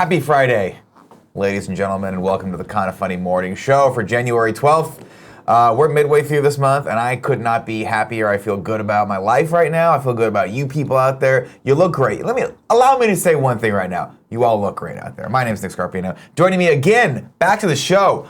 Happy Friday, ladies and gentlemen, and welcome to the Kinda Funny Morning Show for January 12th. We're midway through this month, and I could not be happier. I feel good about my life right now. I feel good about you people out there. You look great. Allow me to say one thing right now. You all look great out there. My name's Nick Scarpino. Joining me again, back to the show,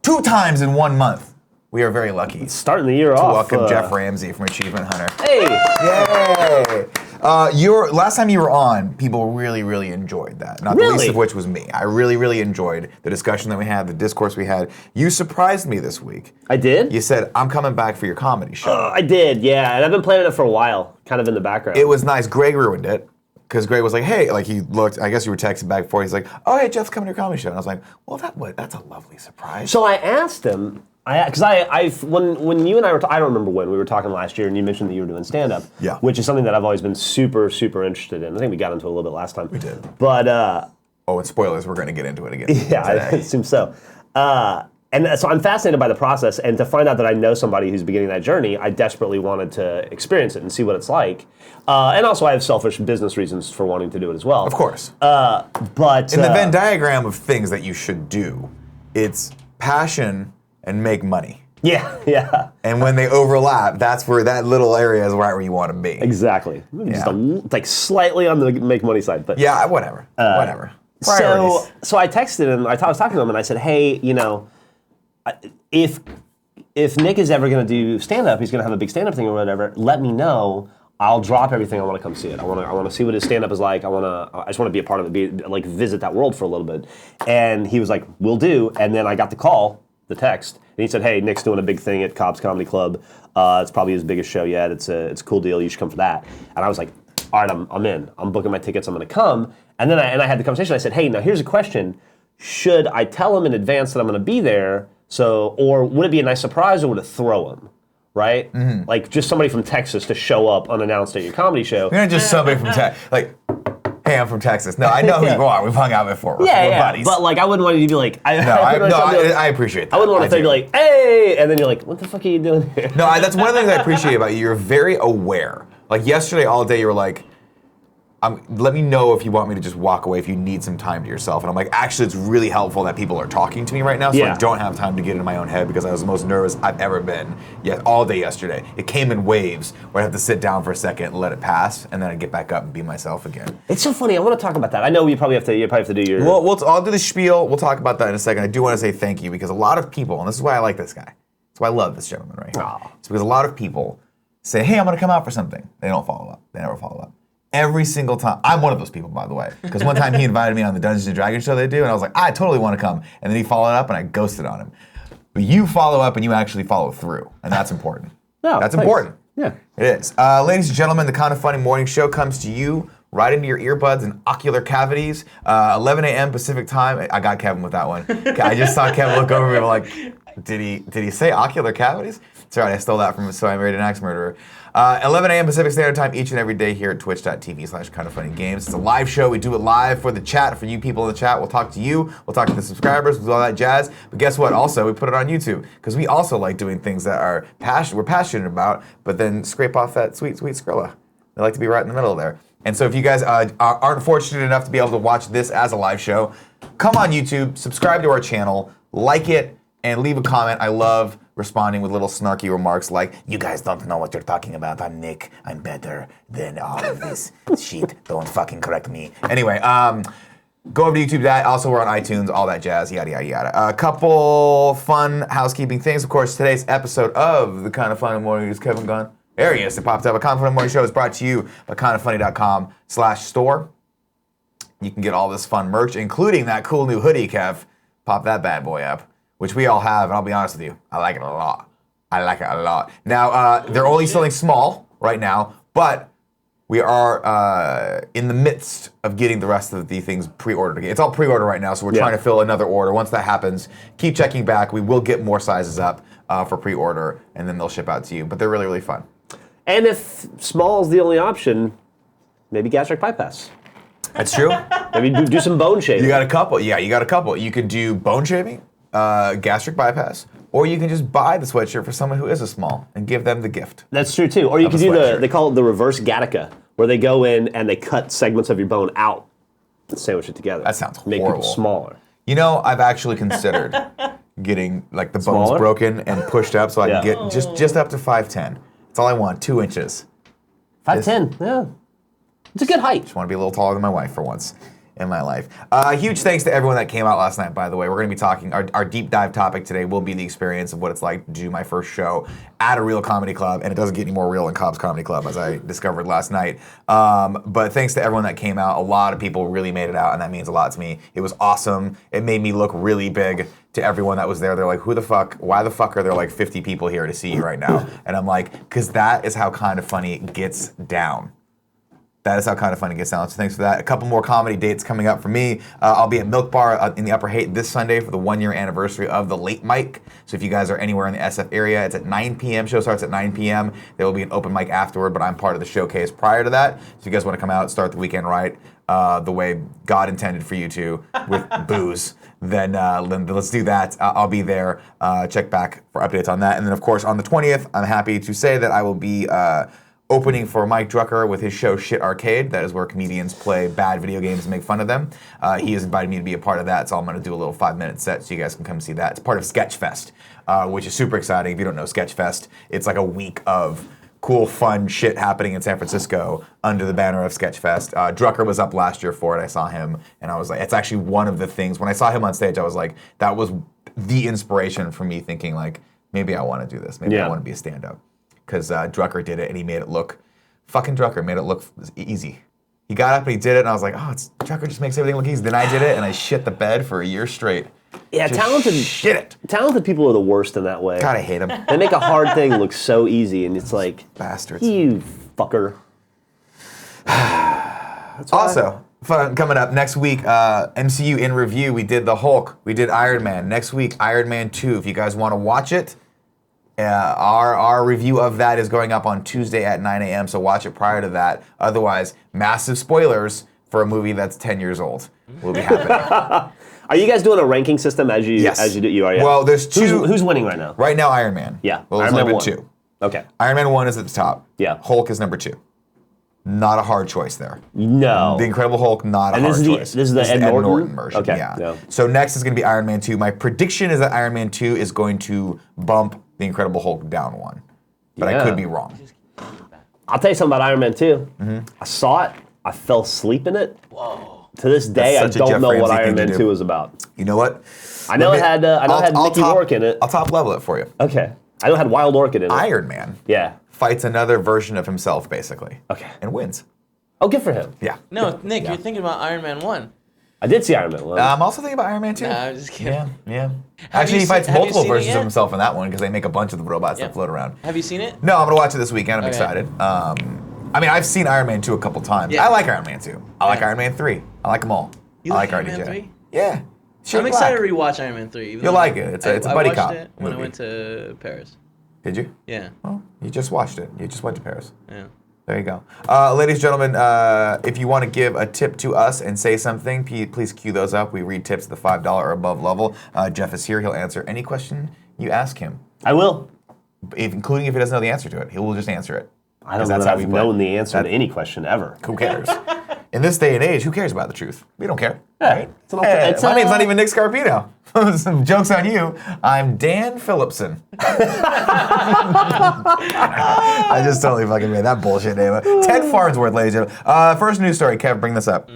2 times in 1 month. We are very lucky. Starting the year off. Welcome Geoff Ramsey from Achievement Hunter. Hey! Yay! Last time you were on, people really enjoyed that. Not the least of which was me. I really enjoyed the discussion that we had, the discourse we had. You surprised me this week. I did? You said, I'm coming back for your comedy show. I did, yeah. And I've been planning it for a while, kind of in the background. It was nice. Greg ruined it. Because Greg was like, hey, like he looked, I guess you were texting back before, he's like, oh, hey, Jeff's coming to your comedy show. And I was like, well, that's a lovely surprise. So I asked him, because when you and I were, I don't remember when, we were talking last year and you mentioned that you were doing stand-up. Yeah. Which is something that I've always been super interested in. I think we got into it a little bit last time. We did. But, and spoilers, we're going to get into it again. Yeah, I assume so. And so I'm fascinated by the process, and to find out that I know somebody who's beginning that journey, I desperately wanted to experience it and see what it's like. And also I have selfish business reasons for wanting to do it as well. Of course. But in the Venn diagram of things that you should do, it's passion and make money. Yeah. And when they overlap, that's where that little area is right where you want to be. Exactly. Yeah. Just like slightly on the make money side, but yeah, whatever. So I texted him. I was talking to him, and I said, "Hey, if Nick is ever going to do stand-up, he's going to have a big stand-up thing or whatever. Let me know. I'll drop everything. I want to come see it. I want to see what his stand-up is like. I just want to be a part of it. Visit that world for a little bit." And he was like, "Will do." And then I got the text, and he said, "Hey, Nick's doing a big thing at Cobb's Comedy Club. It's probably his biggest show yet. It's a cool deal. You should come for that." And I was like, "All right, I'm in. I'm booking my tickets. I'm going to come." And then I had the conversation. I said, "Hey, now here's a question. Should I tell him in advance that I'm going to be there? Or would it be a nice surprise, or would it throw him?" Right? Mm-hmm. Like just somebody from Texas to show up unannounced at your comedy show. You're not just somebody from Texas. Like, hey, I'm from Texas. No, I know who you are. We've hung out before. We're buddies. But I wouldn't want you to be like, I appreciate that. I wouldn't want to say like, hey, and then you're like, what the fuck are you doing here? No, that's one of the things I appreciate about you. You're very aware. Like yesterday, all day, you were like, let me know if you want me to just walk away if you need some time to yourself. And I'm like, actually, it's really helpful that people are talking to me right now, so I don't have time to get in my own head because I was the most nervous I've ever been all day yesterday. It came in waves where I have to sit down for a second and let it pass, and then I get back up and be myself again. It's so funny. I want to talk about that. I know you probably have to do your... Well, I'll do the spiel. We'll talk about that in a second. I do want to say thank you because a lot of people, and this is why I like this guy. That's why I love this gentleman right here. Oh. It's because a lot of people say, hey, I'm going to come out for something. They don't follow up. They never follow up. Every single time. I'm one of those people, by the way. Because one time he invited me on the Dungeons & Dragons show they do, and I was like, I totally want to come. And then he followed up, and I ghosted on him. But you follow up, and you actually follow through. And that's important. No, that's important. Yeah. It is. Ladies and gentlemen, the Kinda Funny Morning Show comes to you right into your earbuds and ocular cavities. 11 a.m. Pacific time. I got Kevin with that one. I just saw Kevin look over me and like, did he say ocular cavities? It's all right, I stole that from So I Married an Axe Murderer. 11 a.m. Pacific Standard Time each and every day here at twitch.tv/kindafunnygames. It's a live show. We do it live for the chat, for you people in the chat. We'll talk to you. We'll talk to the subscribers. We'll do all that jazz. But guess what? Also, we put it on YouTube because we also like doing things that we're passionate about, but then scrape off that sweet Skrilla. They like to be right in the middle there. And so if you guys aren't fortunate enough to be able to watch this as a live show, come on YouTube, subscribe to our channel, like it, and leave a comment. I love responding with little snarky remarks like, you guys don't know what you're talking about. I'm Nick. I'm better than all of this shit. Don't fucking correct me. Anyway, go over to YouTube. That also, we're on iTunes, all that jazz, yada, yada, yada. A couple fun housekeeping things. Of course, today's episode of The Kinda Funny Morning is Kevin gone. There he is. It popped up. A Kinda Funny Morning Show is brought to you by kindafunny.com/store. You can get all this fun merch, including that cool new hoodie, Kev. Pop that bad boy up, which we all have, and I'll be honest with you, I like it a lot. Now, they're only selling small right now, but we are in the midst of getting the rest of the things pre-ordered again. It's all pre-order right now, so we're trying to fill another order. Once that happens, keep checking back. We will get more sizes up for pre-order, and then they'll ship out to you. But they're really fun. And if small is the only option, maybe gastric bypass. That's true. Maybe do some bone shaving. You got a couple. Yeah, you got a couple. You could do bone shaving, gastric bypass, or you can just buy the sweatshirt for someone who is a small and give them the gift. That's true too. Or you can do they call it the reverse Gattaca, where they go in and they cut segments of your bone out. sandwich it together. That sounds Make horrible. people smaller. You know, I've actually considered getting like the bones Smaller? broken and pushed up so I can get just up to 5'10". That's all I want, 2 inches. 5'10", yeah. It's a good height. Just want to be a little taller than my wife for once in my life. Huge thanks to everyone that came out last night, by the way. We're going to be talking, our deep dive topic today will be the experience of what it's like to do my first show at a real comedy club, and it doesn't get any more real in Cobb's Comedy Club, as I discovered last night. But thanks to everyone that came out. A lot of people really made it out, and that means a lot to me. It was awesome. It made me look really big to everyone that was there. They're like, who the fuck, why the fuck are there like 50 people here to see you right now? And I'm like, because that is how Kind of Funny gets down. That is how Kind of Funny gets down. So thanks for that. A couple more comedy dates coming up for me. I'll be at Milk Bar in the Upper Haight this Sunday for the 1-year anniversary of the Late Mic. So if you guys are anywhere in the SF area, it's at 9 p.m. Show starts at 9 p.m. There will be an open mic afterward, but I'm part of the showcase prior to that. So if you guys want to come out, start the weekend right, the way God intended for you to, with booze, then let's do that. I'll be there. Check back for updates on that. And then, of course, on the 20th, I'm happy to say that I will be opening for Mike Drucker with his show Shit Arcade. That is where comedians play bad video games and make fun of them. He has invited me to be a part of that, so I'm going to do a little 5-minute set so you guys can come see that. It's part of Sketchfest, which is super exciting. If you don't know Sketchfest, it's like a week of cool, fun shit happening in San Francisco under the banner of Sketchfest. Drucker was up last year for it. I saw him, and I was like, it's actually one of the things. When I saw him on stage, I was like, that was the inspiration for me thinking, like, maybe I want to do this. Maybe I want to be a stand-up. Because Drucker did it, and he made it look, fucking Drucker made it look easy. He got up and he did it, and I was like, oh, Drucker just makes everything look easy. Then I did it, and I shit the bed for a year straight. Yeah, Just talented people are the worst in that way. God, I hate them. They make a hard thing look so easy, and it's like, bastards. You fucker. Also, fun coming up next week, MCU in review. We did the Hulk. We did Iron Man. Next week, Iron Man 2. If you guys want to watch it, our review of that is going up on Tuesday at 9 a.m., so watch it prior to that. Otherwise, massive spoilers for a movie that's 10 years old will be happening. Are you guys doing a ranking system as you do? You are, yeah. Well, there's two. Who's winning right now? Right now, Iron Man. Yeah, well, there's Iron Man only been 1. two. Okay. Iron Man 1 is at the top. Yeah. Hulk is number 2. Not a hard choice there. No. The Incredible Hulk, not a hard choice. This is the Ed Norton version. Okay. Yeah. So next is going to be Iron Man 2. My prediction is that Iron Man 2 is going to bump The Incredible Hulk down one. But I could be wrong. I'll tell you something about Iron Man 2. Mm-hmm. I saw it. I fell asleep in it. Whoa. To this day, I don't know what Iron Man 2 is about. You know what? I know it had Mickey Rourke in it. I'll top level it for you. Okay. I know it had Wild Orchid in it. Iron Man. Yeah. Fights another version of himself, basically. Okay. And wins. Oh, good for him. Yeah. No, Nick, you're thinking about Iron Man 1. I did see Iron Man 1. I'm also thinking about Iron Man 2. Nah, I'm just kidding. Yeah. Actually, he fights multiple versions of of himself in that one because they make a bunch of the robots that float around. Have you seen it? No, I'm going to watch it this weekend. I'm excited. I mean, I've seen Iron Man 2 a couple times. Yeah. I like Iron Man 2. I like Iron Man 3. I like them all. You I like like Iron Man RDJ. 3? Yeah. I'm excited to rewatch Iron Man 3. You'll like it. It's a buddy cop I watched it when I movie. went to Paris. Did you? Yeah. Well, you just watched it. You just went to Paris. Yeah. There you go. Ladies and gentlemen, if you want to give a tip to us and say something, please cue those up. We read tips at the $5 or above level. Jeff is here. He'll answer any question you ask him. I will. Including if he doesn't know the answer to it. He will just answer it. I don't know that I've known the answer to any question ever. Who cares? In this day and age, who cares about the truth? We don't care. Yeah. Right? My name's not even Nick Scarpino. Some jokes on you. I'm Dan Phillipson. I just totally fucking made that bullshit name up. Ted Farnsworth, ladies and gentlemen. First news story. Kev, bring this up.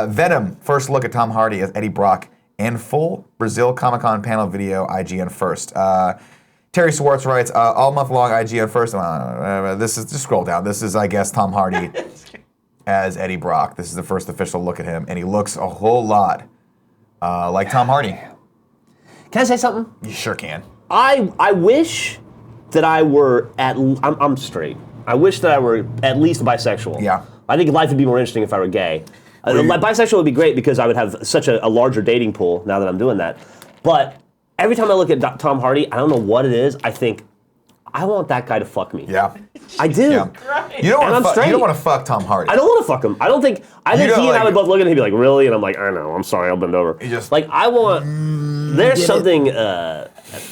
Venom, first look at Tom Hardy as Eddie Brock, and full Brazil Comic-Con panel video, IGN first. Terry Swartz writes, all month long IGN first. This is, just scroll down. This is, I guess, Tom Hardy as Eddie Brock. This is the first official look at him, and he looks a whole lot like Tom Hardy. Can I say something? You sure can. I wish that I were I'm straight. I wish that I were at least bisexual. Yeah. I think life would be more interesting if I were gay. Bisexual would be great because I would have such a larger dating pool now that I'm doing that. But every time I look at Tom Hardy, I don't know what it is. I think, I want that guy to fuck me. Yeah. I do. Yeah. Right. You don't want to fuck Tom Hardy. I don't want to fuck him. I think he and I would both look at him and he'd be like, really? And I'm like, I know, I'm sorry, I'll bend over. You just, I want, there's something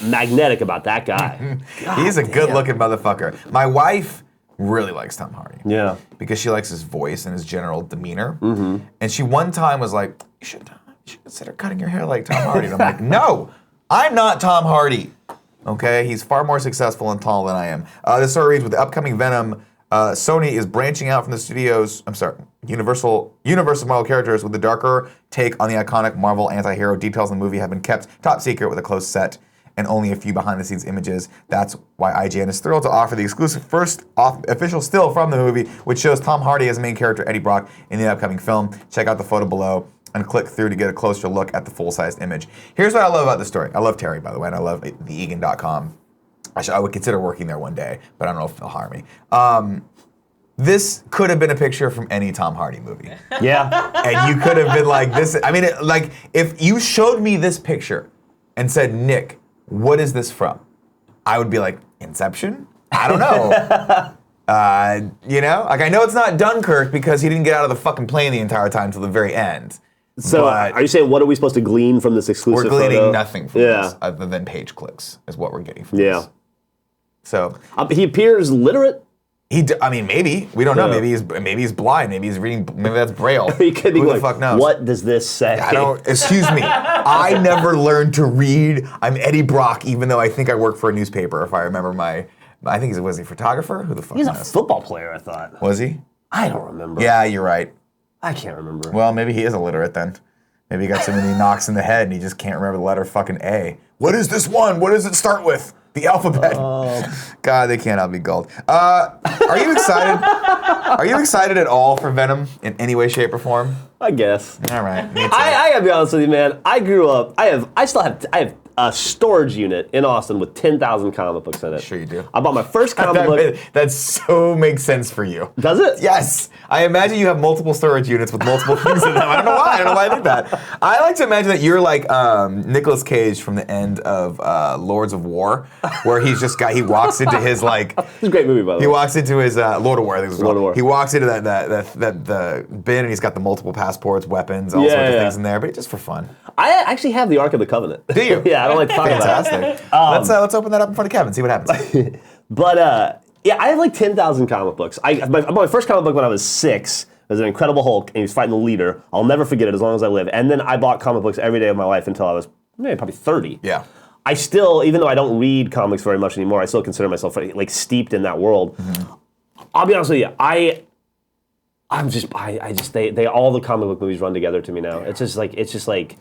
magnetic about that guy. He's a good-looking motherfucker. My wife really likes Tom Hardy. Yeah. Because she likes his voice and his general demeanor. And she one time was like, you should consider cutting your hair like Tom Hardy. And I'm like, no, I'm not Tom Hardy. Okay, he's far more successful and tall than I am. This story reads, with the upcoming Venom, Sony is branching out from the studio's, Universal Marvel characters with a darker take on the iconic Marvel anti-hero. Details in the movie have been kept top secret with a close set and only a few behind-the-scenes images. That's why IGN is thrilled to offer the exclusive first official still from the movie, which shows Tom Hardy as the main character, Eddie Brock, in the upcoming film. Check out the photo below and click through to get a closer look at the full-sized image. Here's what I love about the story. I love Terry, by the way, and I love theegan.com. I would consider working there one day, but I don't know if they'll hire me. This could have been a picture from any Tom Hardy movie. Yeah. And you could have been like, this, I mean, like, if you showed me this picture and said, Nick, what is this from? I would be like, Inception? I don't know. You know? Like, I know it's not Dunkirk because he didn't get out of the fucking plane the entire time till the very end. So are you saying, what are we supposed to glean from this exclusive We're gleaning photo? nothing from this other than page clicks is what we're getting from this. So he appears literate. I mean, maybe we don't know. Maybe he's blind. Maybe he's reading. Maybe that's Braille. He could be Who like, the fuck knows? what does this say? I don't. Excuse me. I never learned to read. I'm Eddie Brock, even though I think I work for a newspaper. If I remember I think was he a photographer? Who the fuck? He's a knows? football player, I thought. Was he? I don't remember. Yeah, you're right. I can't remember. Well, maybe he is illiterate then. Maybe he got so many knocks in the head and he just can't remember the letter fucking A. What is this one? What does it start with? The alphabet. God, they cannot be gulled. Are you excited? Are you excited at all for Venom in any way, shape, or form? I guess. All right. Me too. I gotta be honest with you, man. I grew up. I have a storage unit in Austin with 10,000 comic books in it. Sure you do. I bought my first comic book. That so makes sense for you. Does it? Yes. I imagine you have multiple storage units with multiple things in them. I don't know why. I don't know why I did that. I like to imagine that you're like Nicolas Cage from the end of Lords of War, where he walks into his like. It's a great movie, by the way. He walks into his Lord of War. I think it was Lord of War. He walks into the bin and he's got the multiple passports, weapons, all sorts of things in there, but just for fun. I actually have the Ark of the Covenant. Do you? Yeah, I don't like to talk about it. Fantastic. Let's open that up in front of Kevin, see what happens. But yeah, I have like 10,000 comic books. I bought my first comic book when I was 6. It was an Incredible Hulk, and he was fighting the leader. I'll never forget it as long as I live. And then I bought comic books every day of my life until I was probably 30. Yeah. I still, even though I don't read comics very much anymore, I still consider myself like steeped in that world. Mm-hmm. I'll be honest with you, all the comic book movies run together to me now. It's just like.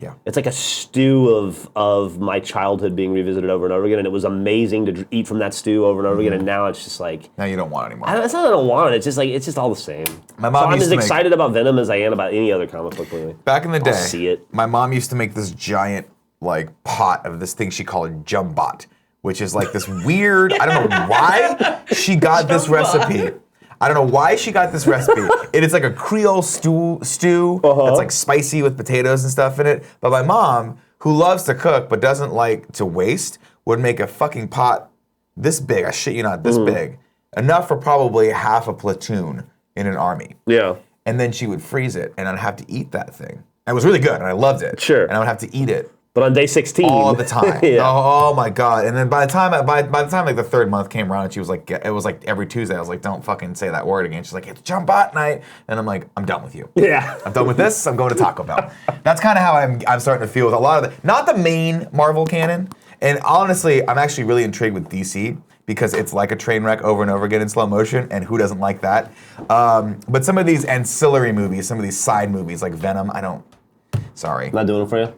Yeah. It's like a stew of my childhood being revisited over and over again, and it was amazing to eat from that stew over and over again. And now it's just like now you don't want it anymore. It's not that I don't want it. It's just like it's just all the same. My mom I'm used as to excited about Venom as I am about any other comic book movie. Back in the day, I'll see it. My mom used to make this giant like pot of this thing she called Jumbot, which is like this weird. I don't know why she got this recipe. I don't know why she got this recipe. It is like a Creole stew that's like spicy with potatoes and stuff in it. But my mom, who loves to cook but doesn't like to waste, would make a fucking pot this big, I shit you not, this big. Enough for probably half a platoon in an army. Yeah. And then she would freeze it, and I'd have to eat that thing. It was really good, and I loved it. Sure. And I would have to eat it. But on day 16. All the time. Yeah. Oh my God. And then by the time like the third month came around and she was like, it was like every Tuesday, I was like, don't fucking say that word again. She's like, it's Jumbot night. And I'm like, I'm done with you. Yeah. I'm done with this. I'm going to Taco Bell. That's kind of how I'm starting to feel with a lot of not the main Marvel canon. And honestly, I'm actually really intrigued with DC because it's like a train wreck over and over again in slow motion, and who doesn't like that? But some of these ancillary movies, some of these side movies like Venom, sorry. Not doing it for you?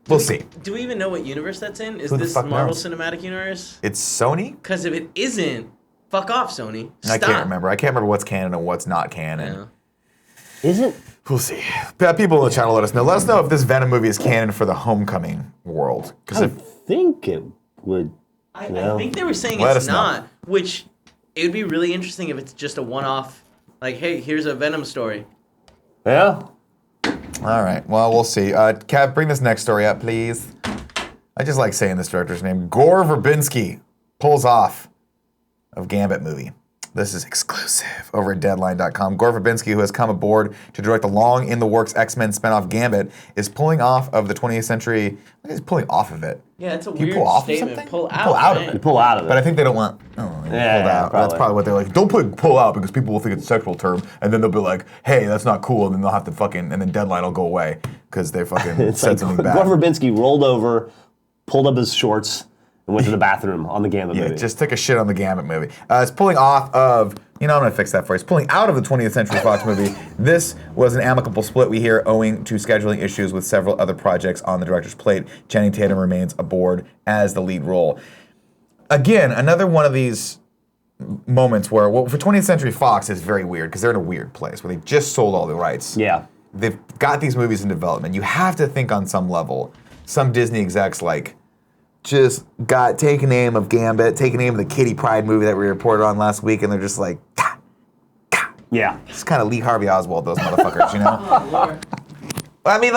We'll see. Do we even know what universe that's in? Is Who the this fuck Marvel knows? Cinematic Universe? It's Sony? Because if it isn't, fuck off, Sony. Stop. I can't remember what's canon and what's not canon. Yeah. Isn't? We'll see. People in the channel let us know. Let us know if this Venom movie is canon for the Homecoming world. I think it would. I think they were saying Let it's us know. not, which it would be really interesting if it's just a one-off, like, hey, here's a Venom story. Yeah. All right. Well, we'll see. Cav, bring this next story up, please. I just like saying this director's name. Gore Verbinski pulls off of Gambit movie. This is exclusive over at Deadline.com. Gore Verbinski, who has come aboard to direct the long-in-the-works X-Men spinoff Gambit, is pulling off of the 20th century. He's pulling off of it. Yeah, it's a Do you weird pull off statement. of something? Pull out. Pull out of man. it. You pull out of it. But I think they don't want. Oh, pulled out. probably. That's probably what they're like. Don't put pull out because people will think it's a sexual term, and then they'll be like, "Hey, that's not cool," and then they'll have to fucking, and then Deadline will go away because they fucking said something bad. Gore Verbinski rolled over, pulled up his shorts, and went to the bathroom on the Gambit movie. Just took a shit on the Gambit movie. It's pulling off of, I'm going to fix that for you. It's pulling out of the 20th Century Fox movie. This was an amicable split, we hear, owing to scheduling issues with several other projects on the director's plate. Channing Tatum remains aboard as the lead role. Again, another one of these moments where, for 20th Century Fox, it's very weird because they're in a weird place where they just sold all the rights. Yeah. They've got these movies in development. You have to think on some level, some Disney execs just got take a name of Gambit, take a name of the Kitty Pryde movie that we reported on last week, and they're just like, Gah, gah. Yeah. It's kind of Lee Harvey Oswald, those motherfuckers, you know? Oh, Lord. I mean,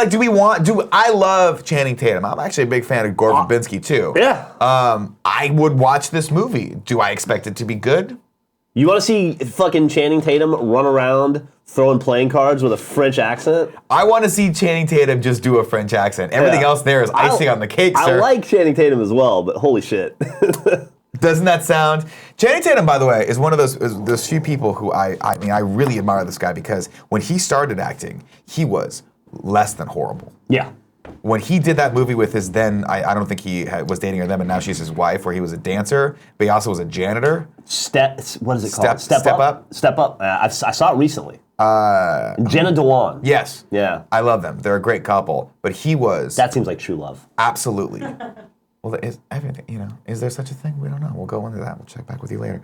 I love Channing Tatum. I'm actually a big fan of Gore Verbinski, too. Yeah. I would watch this movie. Do I expect it to be good? You want to see fucking Channing Tatum run around throwing playing cards with a French accent? I want to see Channing Tatum just do a French accent. Everything else there is icing on the cake, sir. I like Channing Tatum as well, but holy shit. Doesn't that sound? Channing Tatum, by the way, is one of those few people who I mean, I really admire this guy because when he started acting, he was less than horrible. Yeah. When he did that movie with his then, I don't think he was dating her then, but now she's his wife, where he was a dancer, but he also was a janitor. What is it called? Step Up? Step Up. I saw it recently. Jenna Dewan. Yes. Yeah. I love them. They're a great couple, but he was That seems like true love. absolutely. Well, is everything, is there such a thing? We don't know. We'll go into that. We'll check back with you later.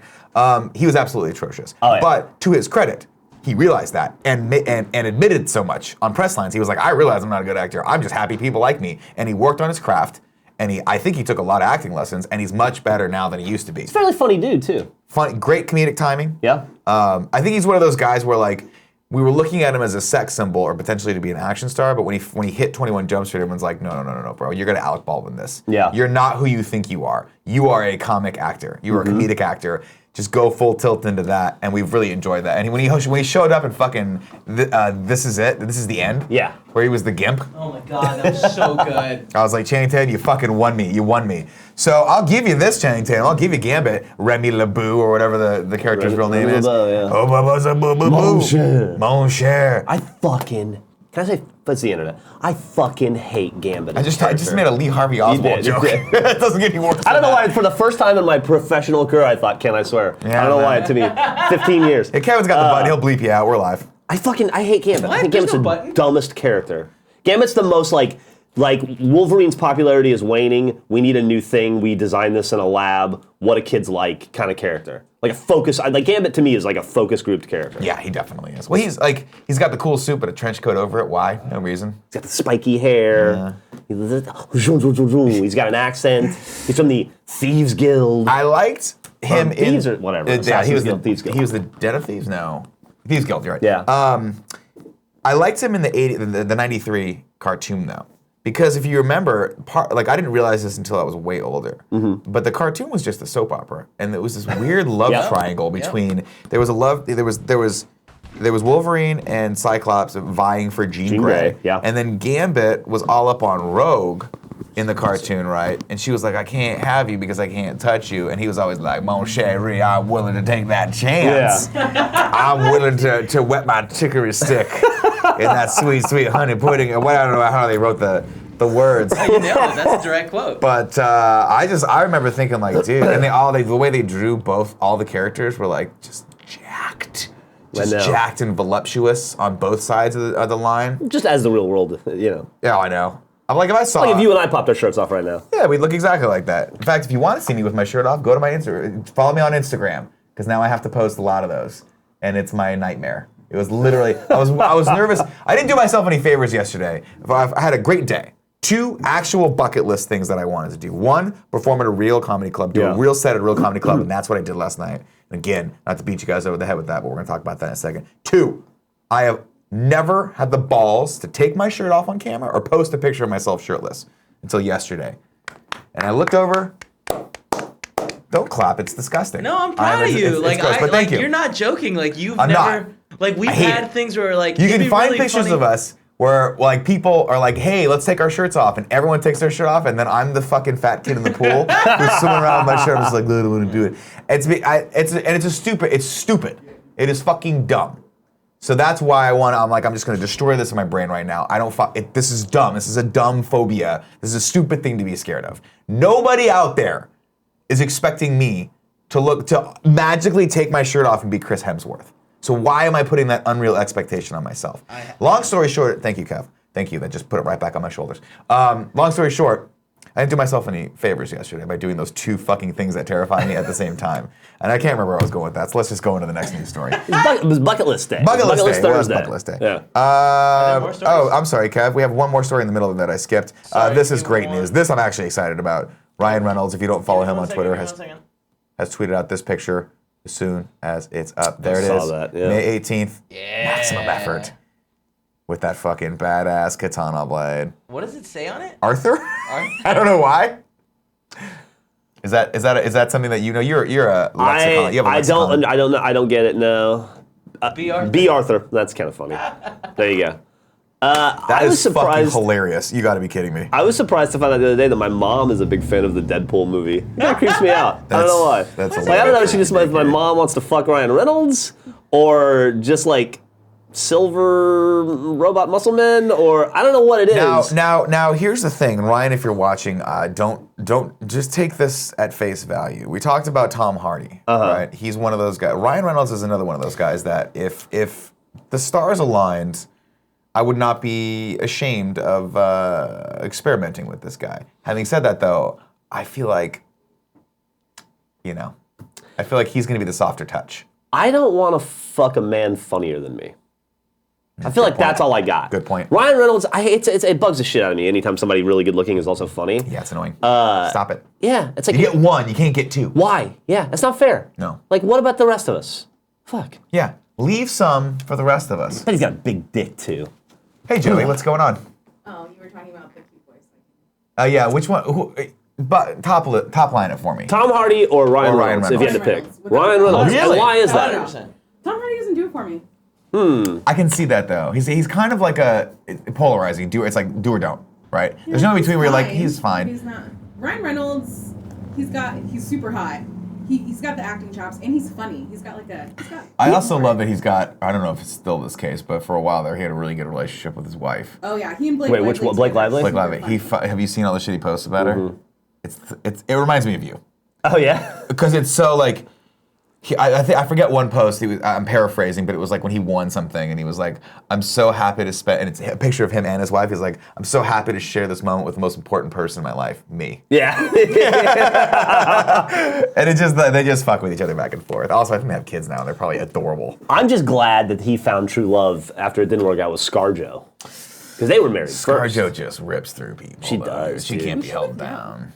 He was absolutely atrocious. Oh, yeah. But to his credit, he realized that and admitted so much on press lines. He was like, I realize I'm not a good actor. I'm just happy people like me. And he worked on his craft, and I think he took a lot of acting lessons, and he's much better now than he used to be. Fairly funny dude, too. Funny, great comedic timing. Yeah. I think he's one of those guys where we were looking at him as a sex symbol or potentially to be an action star, but when he hit 21 Jump Street, everyone's like, no, bro, you're gonna Alec Baldwin this. Yeah. You're not who you think you are. You are a comic actor. You are a comedic actor. Just go full tilt into that, and we've really enjoyed that. And when he showed up in fucking This Is It, This Is the End, Yeah. where he was the gimp, Oh my God, that was so good. I was like, Channing Tatum, you fucking won me. You won me. So I'll give you this, Channing Tatum. I'll give you Gambit, Remy LeBou, or whatever the character's real name is. LeBeau, yeah. Oh, Mon cher. Mon cher. Can I say, that's the internet. I fucking hate Gambit. I just made a Lee Harvey Oswald did, joke. you did. It doesn't get any worse. I don't know why, for the first time in my professional career, I thought, can I swear? Yeah, I don't know man. why, it took me 15 years. Hey, Kevin's got the button. He'll bleep you out. We're live. I hate Gambit. What? I think There's Gambit's no the button? dumbest character. Gambit's the most like Wolverine's popularity is waning. We need a new thing. We designed this in a lab. What a kid's like kind of character. Like a focus. Like Gambit to me is like a focus grouped character. Yeah, he definitely is. Well, he's got the cool suit, but a trench coat over it. Why? No reason. He's got the spiky hair. He's got an accent. He's from the Thieves Guild. I liked him Thieves in or whatever. Yeah, he was Thieves Guild. He was the Den of Thieves. No, Thieves Guild. You're right. Yeah. I liked him in the '93 cartoon though, because if you remember, I didn't realize this until I was way older. But the cartoon was just a soap opera, and it was this weird love triangle between. There was Wolverine and Cyclops vying for Jean Grey. Yeah. And then Gambit was all up on Rogue in the cartoon, right? And she was like, I can't have you because I can't touch you. And he was always like, Mon chéri, I'm willing to take that chance. Yeah. I'm willing to wet my chicory stick in that sweet, sweet honey pudding. And I don't know how they wrote the words. You nailed it. That's a direct quote. But I remember thinking like, dude, and the way they drew all the characters were like just jacked. Just jacked and voluptuous on both sides of the line. Just as the real world, Yeah, I know. I'm like, if I saw... Like if you and I popped our shirts off right now. Yeah, we'd look exactly like that. In fact, if you want to see me with my shirt off, go to my Instagram. Follow me on Instagram, because now I have to post a lot of those, and it's my nightmare. It was literally... I was nervous. I didn't do myself any favors yesterday. I had a great day. 2 actual bucket list things that I wanted to do. 1, perform at a real comedy club, do a real set at a real comedy club, and that's what I did last night. And again, not to beat you guys over the head with that, but we're going to talk about that in a second. 2, I have never had the balls to take my shirt off on camera or post a picture of myself shirtless until yesterday. And I looked over, Don't clap. It's disgusting. No, I'm proud of you. It's gross, but thank you. You're not joking. Like you've I'm never. not. Like we've had things where like you it'd can be find really pictures funny. of us where like people are like, hey, let's take our shirts off, and everyone takes their shirt off, and then I'm the fucking fat kid in the pool who's swimming around with my shirt. I'm just like, I don't want to do it. It's stupid. It is fucking dumb. So that's why I'm just gonna destroy this in my brain right now. This is dumb. This is a dumb phobia. This is a stupid thing to be scared of. Nobody out there is expecting me to magically take my shirt off and be Chris Hemsworth. So why am I putting that unreal expectation on myself? Long story short, thank you, Kev. Thank you. That just put it right back on my shoulders. Long story short, I didn't do myself any favors yesterday by doing those two fucking things that terrify me at the same time. And I can't remember where I was going with that, so let's just go into the next news story. It was bucket list day. Bucket list day. Thursday. Bucket list day. Yeah. more stories? I'm sorry, Kev. We have one more story in the middle that I skipped. Sorry, this is give me great one. news. This I'm actually excited about. Ryan Reynolds, if you don't follow him on Twitter, has tweeted out this picture as soon as it's up. There it saw is. that, yeah. May 18th. Yeah. Maximum effort. With that fucking badass katana blade. What does it say on it? Arthur? I don't know why. Is that something that you know? You're a lexicon. You have a lexicon. I don't know. I don't get it. No. B. Arthur. B. Arthur. That's kind of funny. There you go. That I was is fucking surprised. hilarious. You got to be kidding me. I was surprised to find out the other day that my mom is a big fan of the Deadpool movie. That creeps me out. I don't know why. That's like, I don't know if she just if my mom wants to fuck Ryan Reynolds, or just like silver robot muscle men, or I don't know what it is. Now, here's the thing, Ryan. If you're watching, don't just take this at face value. We talked about Tom Hardy, right? He's one of those guys. Ryan Reynolds is another one of those guys that if the stars aligned, I would not be ashamed of experimenting with this guy. Having said that, though, I feel like he's going to be the softer touch. I don't want to fuck a man funnier than me. I feel like that's all I got. Good point. Ryan Reynolds, it bugs the shit out of me anytime somebody really good looking is also funny. Yeah, it's annoying. Stop it. Yeah, it's like You get one, you can't get two. why? Yeah, that's not fair. No. Like, what about the rest of us? Fuck. Yeah, leave some for the rest of us. But he's got a big dick too. Hey, Joey, what's going on? Oh, you were talking about the cute voice. Yeah, which one? But top line it for me. Tom Hardy or Ryan Ryan Reynolds, if you had to pick. Reynolds. Ryan Reynolds. Really? And why is that? 100%. Tom Hardy doesn't do it for me. I can see that though. He's kind of like a polarizing. It's like do or don't, right? There's no in between where you're like he's fine. He's not. Ryan Reynolds, he's super high. He's got the acting chops and he's funny. He's got I also love that he's got. I don't know if it's still this case, but for a while there, he had a really good relationship with his wife. Oh yeah, he and Blake. Wait, which one? Blake Lively? Blake Lively. Have you seen all the shit he posts about her? It reminds me of you. Oh yeah. Because it's so like, I forget one post. I'm paraphrasing, but it was like when he won something, and he was like, "I'm so happy to spend." And it's a picture of him and his wife. He's like, "I'm so happy to share this moment with the most important person in my life, me." Yeah. And they just fuck with each other back and forth. Also, I think they have kids now. They're probably adorable. I'm just glad that he found true love after it didn't work out with ScarJo, because they were married first. ScarJo just rips through people. She though. does, She dude. can't be held down.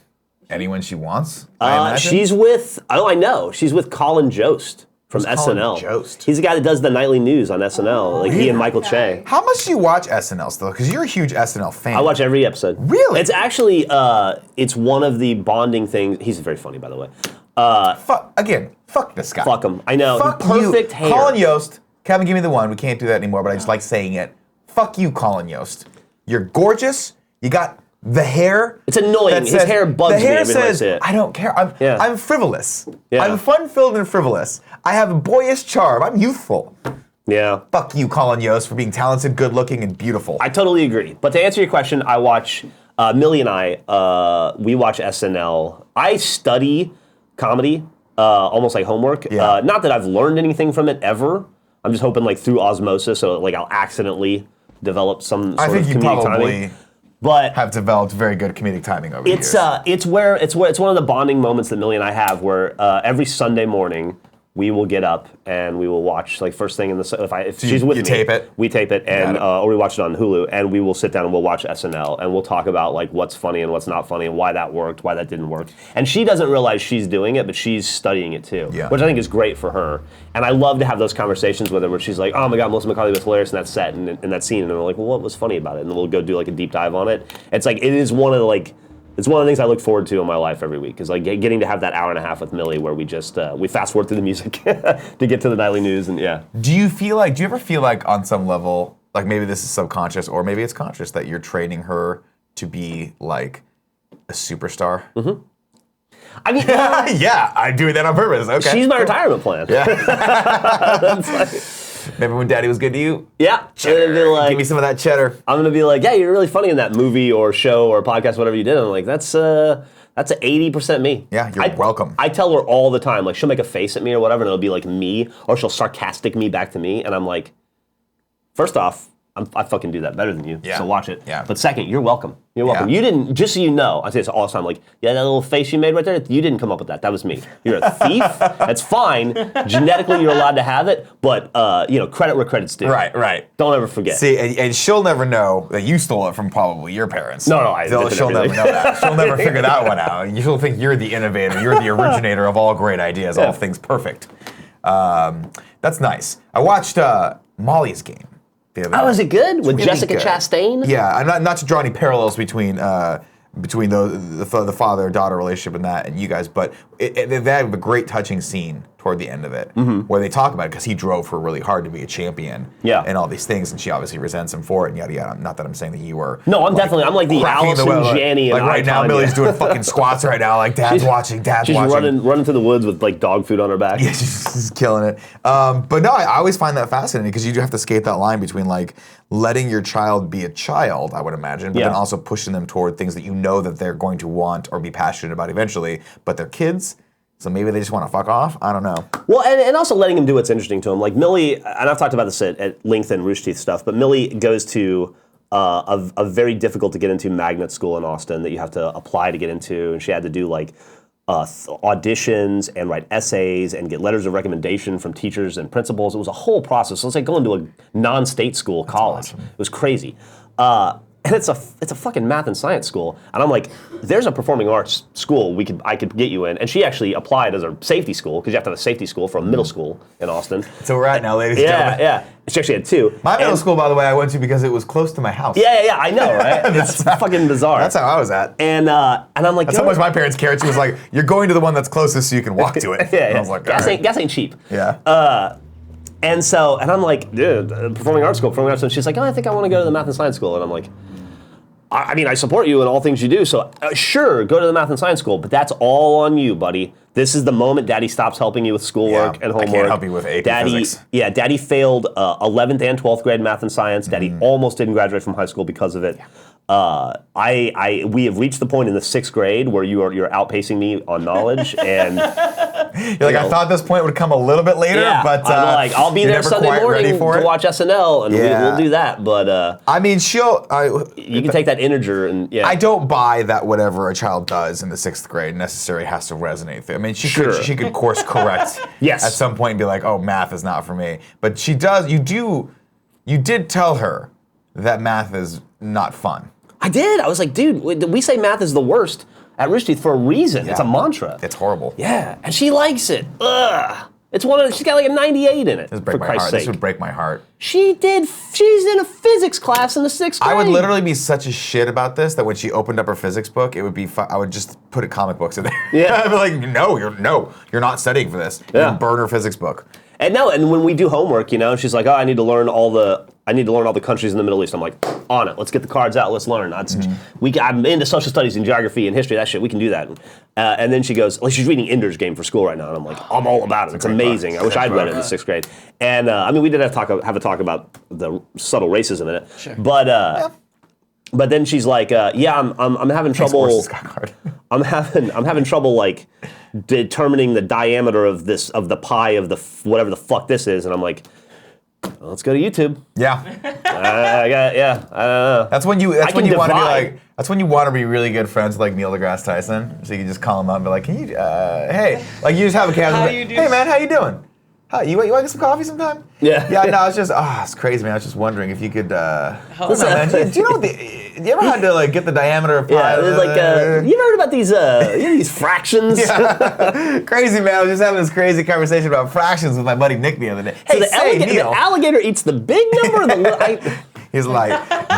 Anyone she wants. I imagine? She's with. Oh, I know. She's with Colin Jost from Who's Colin SNL. Jost? He's the guy that does the nightly news on SNL. Like he and Michael Che. How much do you watch SNL still? Because you're a huge SNL fan. I watch every episode. Really? It's actually it's one of the bonding things. He's very funny, by the way. Fuck this guy. Fuck him. I know. Fuck Perfect you. hair. Colin Jost. Kevin, give me the one. We can't do that anymore, but I just like saying it. Fuck you, Colin Jost. You're gorgeous. You got the hair. It's annoying. that His says- hair bugs the me hair every time I says, see it. I don't care. I'm frivolous. Yeah. I'm fun-filled and frivolous. I have a boyish charm. I'm youthful. Yeah. Fuck you, Colin Jost, for being talented, good-looking, and beautiful. I totally agree. But to answer your question, I watch, Millie and I, we watch SNL. I study comedy, almost like homework. Yeah. Not that I've learned anything from it ever. I'm just hoping like through osmosis, so like I'll accidentally develop some sort of comedic timing. But have developed very good comedic timing over the years. It's one of the bonding moments that Millie and I have, where every Sunday morning we will get up and we will watch like first thing in the if she's with me, tape it? we tape it, and or we watch it on Hulu, and we will sit down and we'll watch SNL and we'll talk about like what's funny and what's not funny and why that worked, why that didn't work. And she doesn't realize she's doing it, but she's studying it too, which I think is great for her. And I love to have those conversations with her where she's like, "Oh my God, Melissa McCarthy was hilarious in that set and in that scene," and we're like, "Well, what was funny about it?" And then we'll go do like a deep dive on it. It's like it is one of the like it's one of the things I look forward to in my life every week, is like getting to have that hour and a half with Millie where we just we fast forward through the music to get to the nightly news, and yeah. Do you ever feel like on some level, like maybe this is subconscious or maybe it's conscious, that you're training her to be like a superstar? Mm-hmm. I mean, yeah, I'm doing that on purpose. Okay, she's my retirement plan. Yeah. Remember when Daddy was good to you? Yeah. Cheddar. Like, give me some of that cheddar. I'm gonna be like, yeah, you're really funny in that movie or show or podcast, whatever you did. I'm like, that's an 80% me. Yeah, you're welcome. I tell her all the time, like she'll make a face at me or whatever, and it'll be like me, or she'll sarcastic me back to me, and I'm like, first off, I fucking do that better than you, so watch it. Yeah. But second, you're welcome. You're welcome. Yeah. You didn't, just so you know, I say this all the time, like, yeah, that little face you made right there, you didn't come up with that. That was me. You're a thief. That's fine. Genetically, you're allowed to have it, but, credit where credit's due. Right. Don't ever forget. See, and she'll never know that you stole it from probably your parents. No, she'll never know that. She'll never figure that one out. She'll think you're the innovator, you're the originator of all great ideas, all things perfect. That's nice. I watched Molly's Game. Oh, is it good? With really Jessica good. Chastain? Yeah, I'm not to draw any parallels between the father-daughter relationship and that and you guys, but they have a great touching scene toward the end of it where they talk about it because he drove her really hard to be a champion and all these things, and she obviously resents him for it and yada yada. Not that I'm saying that you were. No, I'm like the Allison Janney and like right now, Millie's doing fucking squats right now, like dad's watching. She's running through the woods with like dog food on her back. Yeah, she's killing it. But no, I always find that fascinating because you do have to skate that line between like letting your child be a child, I would imagine, but then also pushing them toward things that you know that they're going to want or be passionate about eventually, but they're kids. So maybe they just want to fuck off? I don't know. Well, and also letting him do what's interesting to him. Like Millie, and I've talked about this at length in Rooster Teeth stuff, but Millie goes to a very difficult to get into magnet school in Austin that you have to apply to get into, and she had to do like auditions and write essays and get letters of recommendation from teachers and principals. It was a whole process. So it's like going to a non-state school college. Awesome. It was crazy. And it's a fucking math and science school. And I'm like, there's a performing arts school I could get you in. And she actually applied as a safety school, because you have to have a safety school for a middle school in Austin. So we're at now, ladies and gentlemen. Yeah. She actually had two. My middle school, by the way, I went to because it was close to my house. Yeah, I know, right? It's fucking bizarre. That's how I was at. And I'm like, that's how much my parents cared. She was like, you're going to the one that's closest so you can walk to it. Yeah. And I was like, gas ain't cheap. Yeah. And I'm like, dude, performing arts school. And she's like, oh, I think I want to go to the math and science school. And I'm like, I mean, I support you in all things you do, so sure, go to the math and science school, but that's all on you, buddy. This is the moment Daddy stops helping you with schoolwork and homework. I can't help you with AP physics. Yeah, Daddy failed 11th and 12th grade math and science. Daddy almost didn't graduate from high school because of it. We have reached the point in the 6th grade where you're outpacing me on knowledge, and you're like, I thought this point would come a little bit later, but I'm like, I'll be there Sunday morning to watch SNL, and we'll do that. But I mean, you can take that integer and I don't buy that whatever a child does in the 6th grade necessarily has to resonate. I mean, she could course correct at some point and be like, oh, math is not for me. But she does. You did tell her that math is not fun. I did. I was like, dude, we say math is the worst at Rooster Teeth for a reason. It's a mantra. It's horrible. Yeah, and she likes it. Ugh. It's she's got like a 98 in it. This would break my heart. She did. She's in a physics class in the 6th grade. I would literally be such a shit about this that when she opened up her physics book, it would be. I would just put comic books in there. Yeah. I'd be like, you're not studying for this. You're gonna burn her physics book. And when we do homework, she's like, oh, I need to learn all the countries in the Middle East. I'm like, on it. Let's get the cards out. Let's learn. I'm into social studies and geography and history. That shit, we can do that. And then she goes, well, she's reading Ender's Game for school right now. And I'm like, I'm all about it. It's amazing. I wish I'd read it in the 6th grade. And we did have a talk about the subtle racism in it. Sure. But then she's like, I'm having trouble. I'm having trouble like determining the diameter of the pie of the whatever the fuck this is, and I'm like, well, let's go to YouTube. Yeah. I don't know. That's when you want to be like. That's when you want to be really good friends with like Neil deGrasse Tyson, so you can just call him up and be like, can you, hey, like you just have a casual. Hey man, how you doing? You want to get some coffee sometime? Yeah. Yeah, no, it's just, it's crazy, man. I was just wondering if you could, listen, man, do you know you ever had to, like, get the diameter of pie? Yeah, you ever heard about these fractions? Yeah. Crazy, man. I was just having this crazy conversation about fractions with my buddy Nick the other day. Hey, the alligator eats the big number or the little... He's like,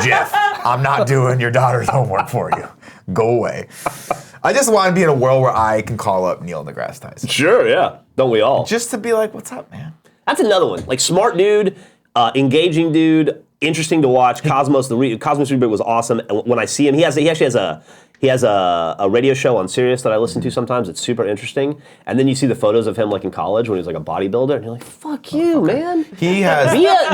Geoff, I'm not doing your daughter's homework for you. Go away. I just want to be in a world where I can call up Neil deGrasse Tyson. Sure, yeah. Don't we all? Just to be like, what's up, man? That's another one. Like, smart dude, engaging dude, interesting to watch. Cosmos Reboot was awesome. And when I see him, he actually has a radio show on Sirius that I listen to sometimes. It's super interesting. And then you see the photos of him like in college when he was like a bodybuilder, and you're like, "Fuck you, man." He has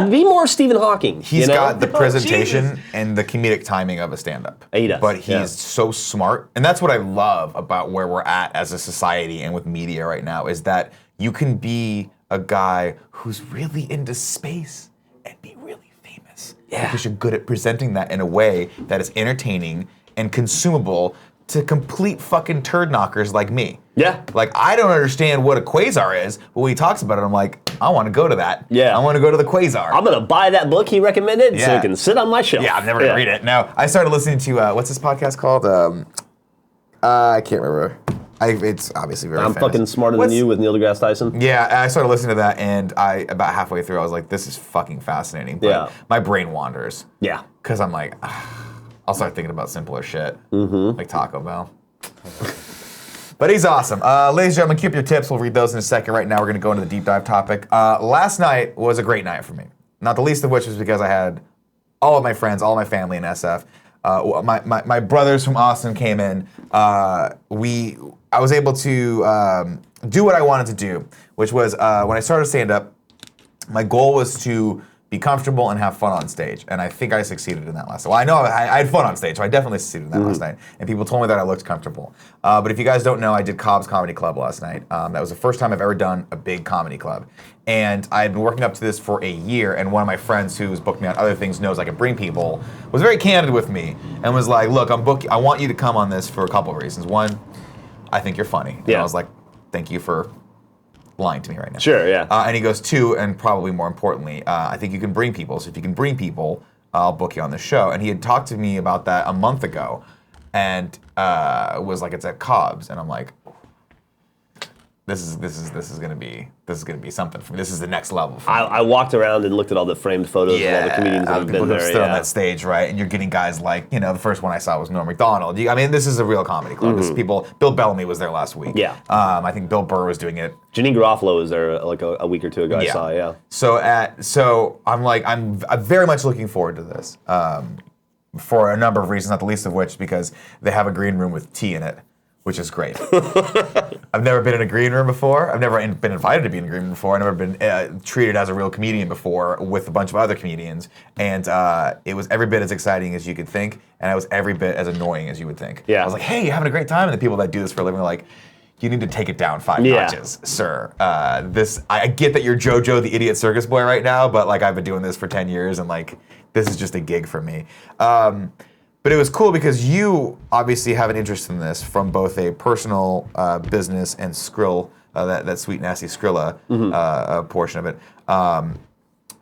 be more Stephen Hawking. He's got the presentation and the comedic timing of a stand-up. He does. But he's so smart, and that's what I love about where we're at as a society and with media right now is that you can be a guy who's really into space and be really famous. Yeah. Because you're good at presenting that in a way that is entertaining and consumable to complete fucking turd knockers like me. Yeah. Like, I don't understand what a quasar is, but when he talks about it, I'm like, I want to go to that. Yeah. I want to go to the quasar. I'm gonna buy that book he recommended so Yeah. it can sit on my shelf. Yeah, I'm never gonna read it. No, I started listening to what's this podcast called? I can't remember. It's obviously very. I'm famous. fucking smarter than you with Neil deGrasse Tyson. Yeah, I started listening to that, and about halfway through, I was like, "This is fucking fascinating." But my brain wanders. Yeah. Because I'm like, I'll start thinking about simpler shit, like Taco Bell. But he's awesome. Ladies and gentlemen, keep your tips. We'll read those in a second. Right now, we're going to go into the deep dive topic. Last night was a great night for me. Not the least of which was because I had all of my friends, all of my family in SF. My brothers from Austin came in. I was able to do what I wanted to do, which was when I started stand-up, my goal was to be comfortable and have fun on stage, and I think I succeeded in that last night. Well, I know I had fun on stage, so I definitely succeeded in that last night, and people told me that I looked comfortable. But if you guys don't know, I did Cobb's Comedy Club last night. That was the first time I've ever done a big comedy club, and I had been working up to this for a year, and one of my friends who's booked me on other things knows I can bring people, was very candid with me, and was like, look, I want you to come on this for a couple of reasons. One, I think you're funny. And I was like, thank you for lying to me right now. Sure, yeah. And he goes, two, and probably more importantly, I think you can bring people. So if you can bring people, I'll book you on the show. And he had talked to me about that a month ago, and was like, it's at Cobb's, and I'm like, this is gonna be something for me. This is the next level for me. I walked around and looked at all the framed photos of all the comedians that have been there. Stood on that stage, right? And you're getting guys like, the first one I saw was Norm Macdonald. I mean, this is a real comedy club. This is people. Bill Bellamy was there last week. Yeah. I think Bill Burr was doing it. Janine Garofalo was there like a week or two ago. I saw. Yeah. So I'm like, I'm very much looking forward to this for a number of reasons, not the least of which because they have a green room with tea in it, which is great. I've never been in a green room before. I've never been invited to be in a green room before. I've never been treated as a real comedian before with a bunch of other comedians. And it was every bit as exciting as you could think, and it was every bit as annoying as you would think. Yeah. I was like, hey, you having a great time? And the people that do this for a living are like, you need to take it down 5 notches, sir. I get that you're JoJo the Idiot Circus Boy right now, but like I've been doing this for 10 years, and like this is just a gig for me. But it was cool because you obviously have an interest in this from both a personal business and Skrill, that sweet nasty Skrilla portion of it.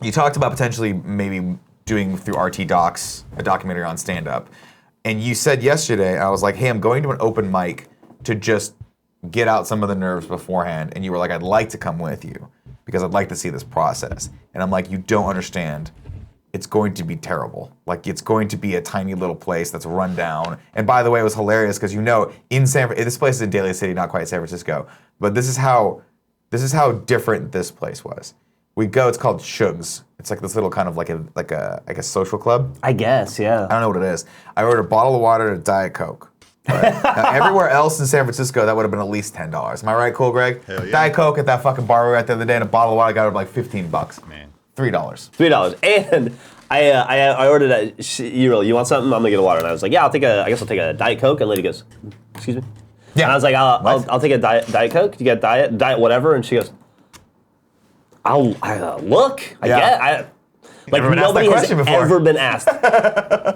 You talked about potentially maybe doing through RT Docs a documentary on stand-up. And you said yesterday, I was like, hey, I'm going to an open mic to just get out some of the nerves beforehand. And you were like, I'd like to come with you because I'd like to see this process. And I'm like, you don't understand. It's going to be terrible. Like, it's going to be a tiny little place that's run down. And by the way, it was hilarious because this place is in Daly City, not quite San Francisco, but this is how different this place was. We go, it's called Shugs. It's like this little kind of like a social club. I guess, yeah. I don't know what it is. I ordered a bottle of water and a Diet Coke. Right? Now, everywhere else in San Francisco, that would have been at least $10. Am I right, cool, Greg? Hell yeah. Diet Coke at that fucking bar we were at the other day, and a bottle of water got over like $15. Man. $3. $3. And I ordered you want something? I'm gonna get a water. And I was like, yeah, I guess I'll take a Diet Coke. And lady goes, excuse me? Yeah. And I was like, I'll take a Diet Coke. You got diet whatever? And she goes, I look. I get. Like nobody has ever been asked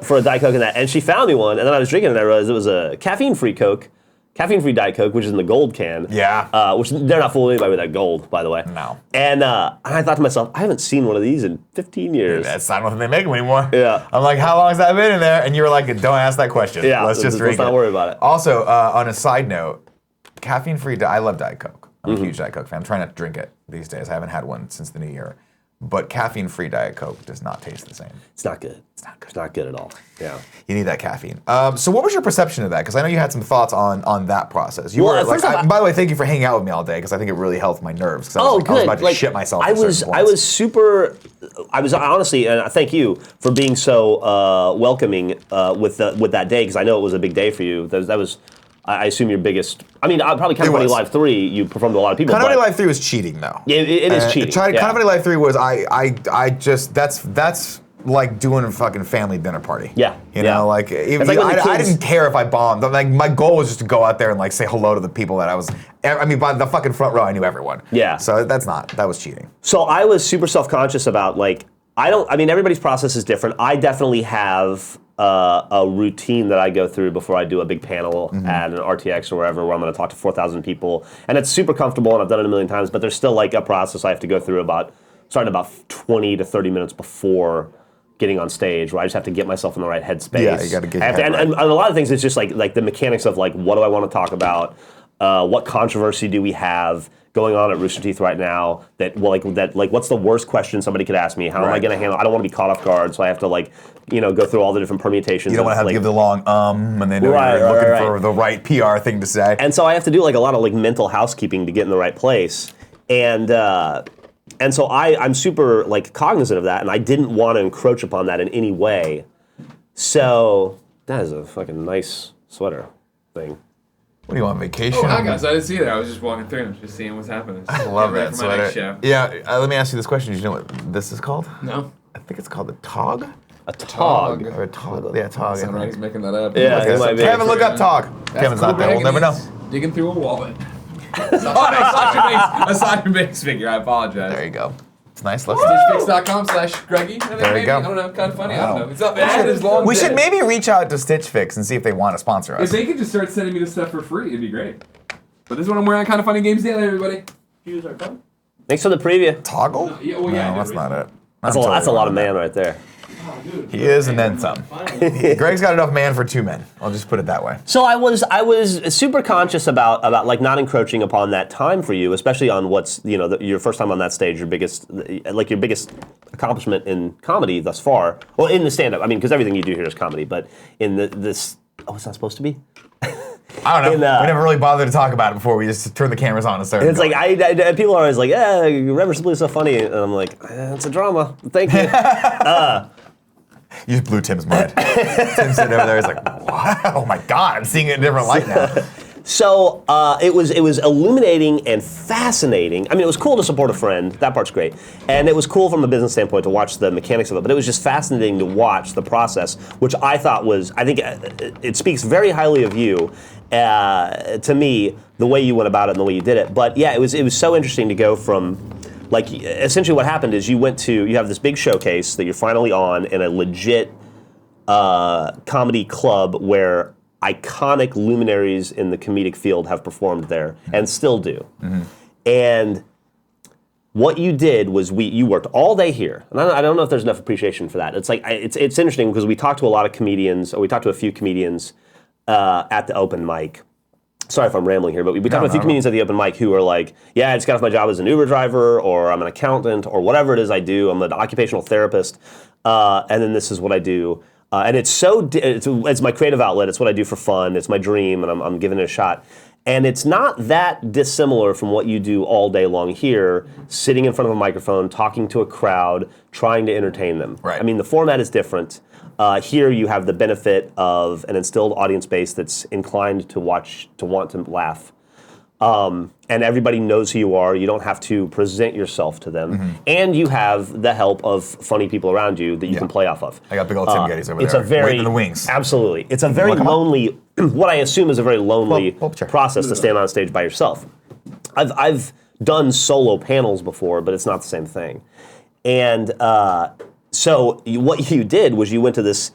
for a Diet Coke in that. And she found me one, and then I was drinking, and I realized it was a caffeine-free Coke. Caffeine-free Diet Coke, which is in the gold can. Yeah. Which they're not fooling anybody with that gold, by the way. No. And I thought to myself, I haven't seen one of these in 15 years. I don't think they make them anymore. Yeah. I'm like, how long has that been in there? And you were like, don't ask that question. Yeah, Let's just drink it. Let's not worry about it. Also, on a side note, caffeine-free, I love Diet Coke. I'm a huge Diet Coke fan. I'm trying not to drink it these days. I haven't had one since the new year. but caffeine-free Diet Coke does not taste the same. It's not good. It's not good. It's not good at all. Yeah. You need that caffeine. So what was your perception of that? Because I know you had some thoughts on that process. You Well, were like, first off, by the way, thank you for hanging out with me all day because I think it really helped my nerves. 'Cause I Oh, was, good. I was about to shit myself. I was honestly, and thank you for being so welcoming with that day, because I know it was a big day for you. That was, I assume, your biggest. I mean, probably Kind of Funny Live 3. You performed to a lot of people. Kind of Funny Live 3 was cheating, though. It is cheating. Kind of Funny Live 3 was I just that's like doing a fucking family dinner party. Yeah. You know, like, even, like I didn't care if I bombed. Like, my goal was just to go out there and like say hello to the people that I was. I mean, by the fucking front row, I knew everyone. Yeah. So that was cheating. So I was super self-conscious about, like, I mean, everybody's process is different. I definitely have a routine that I go through before I do a big panel at an RTX or wherever, where I'm going to talk to 4,000 people. And it's super comfortable, and I've done it a million times, but there's still like a process I have to go through starting about 20 to 30 minutes before getting on stage, where I just have to get myself in the right headspace. Yeah, you got to get your head right. And a lot of things, it's just like the mechanics of like, what do I want to talk about? What controversy do we have going on at Rooster Teeth right now? What's the worst question somebody could ask me? How am I going to handle? I don't want to be caught off guard, so I have to go through all the different permutations. You don't want to have to give the long and then you're looking for the right PR thing to say. And so I have to do like a lot of like mental housekeeping to get in the right place. And so I'm super like cognizant of that, and I didn't want to encroach upon that in any way. So that is a fucking nice sweater thing. What do you want, vacation? Oh, hi guys, I didn't see that. I was just walking through and just seeing what's happening. I love that for my next sweater. show. Yeah, let me ask you this question. Do you know what this is called? No. I think it's called a tog. A tog. Or a tog. Yeah, tog. Sound right, he's making that up. Yeah, Okay, it might be. Kevin, look up tog. That's Kevin's cool not there. We'll bag, never and know. he's digging through a wallet. Aside from Biggs figure, I apologize. There you go. It's nice. Let's StitchFix.com/Greggy. There you go. I don't know, kind of funny. I Wow. don't know. It's up there. It's long. We should maybe reach out to Stitch Fix and see if they want to sponsor If us. they could just start sending me the stuff for free, it'd be great. But this is what I'm wearing on Kind of Funny Games Daily, everybody. Use our code. Thanks for the preview. Toggle? Yeah, No, yeah, that's not it. That's a lot of man right there. He is, and then some. Greg's got enough man for two men. I'll just put it that way. So I was super conscious about like not encroaching upon that time for you, especially on what's your first time on that stage, your biggest accomplishment in comedy thus far. Well, in the stand-up, I mean, because everything you do here is comedy, but in this, it's not supposed to be. I don't know. We never really bothered to talk about it before. We just turned the cameras on and started. It's like people are always like, Reverend Simply is so funny, and I'm like, it's a drama. Thank you. You just blew Tim's mind. Tim's sitting over there. He's like, wow, oh my God, I'm seeing it in a different light now. So it was illuminating and fascinating. I mean, it was cool to support a friend. That part's great. And it was cool from a business standpoint to watch the mechanics of it. But it was just fascinating to watch the process, which I think it speaks very highly of you, to me, the way you went about it and the way you did it. But yeah, it was so interesting to go from, like, essentially what happened is you have this big showcase that you're finally on in a legit comedy club where iconic luminaries in the comedic field have performed there and still do. Mm-hmm. And what you did was you worked all day here, and I don't know if there's enough appreciation for that. It's like it's interesting because we talked to a lot of comedians, or we talked to a few comedians at the open mic. Sorry if I'm rambling here, but we talked to a few comedians at the open mic who are like, yeah, I just got off my job as an Uber driver, or I'm an accountant, or whatever it is I do. I'm an occupational therapist, and then this is what I do. And it's my creative outlet. It's what I do for fun. It's my dream, and I'm giving it a shot. And it's not that dissimilar from what you do all day long here, sitting in front of a microphone, talking to a crowd, trying to entertain them. Right. I mean, the format is different. Here you have the benefit of an instilled audience base that's inclined to want to laugh. And everybody knows who you are. You don't have to present yourself to them. Mm-hmm. And you have the help of funny people around you that you can play off of. I got big old Tim Gettys over it's there. A very, waiting in the wings. Absolutely. It's a very lonely, what I assume is a very lonely Sure. process to stand on stage by yourself. I've done solo panels before, but it's not the same thing. And so what you did was you went to this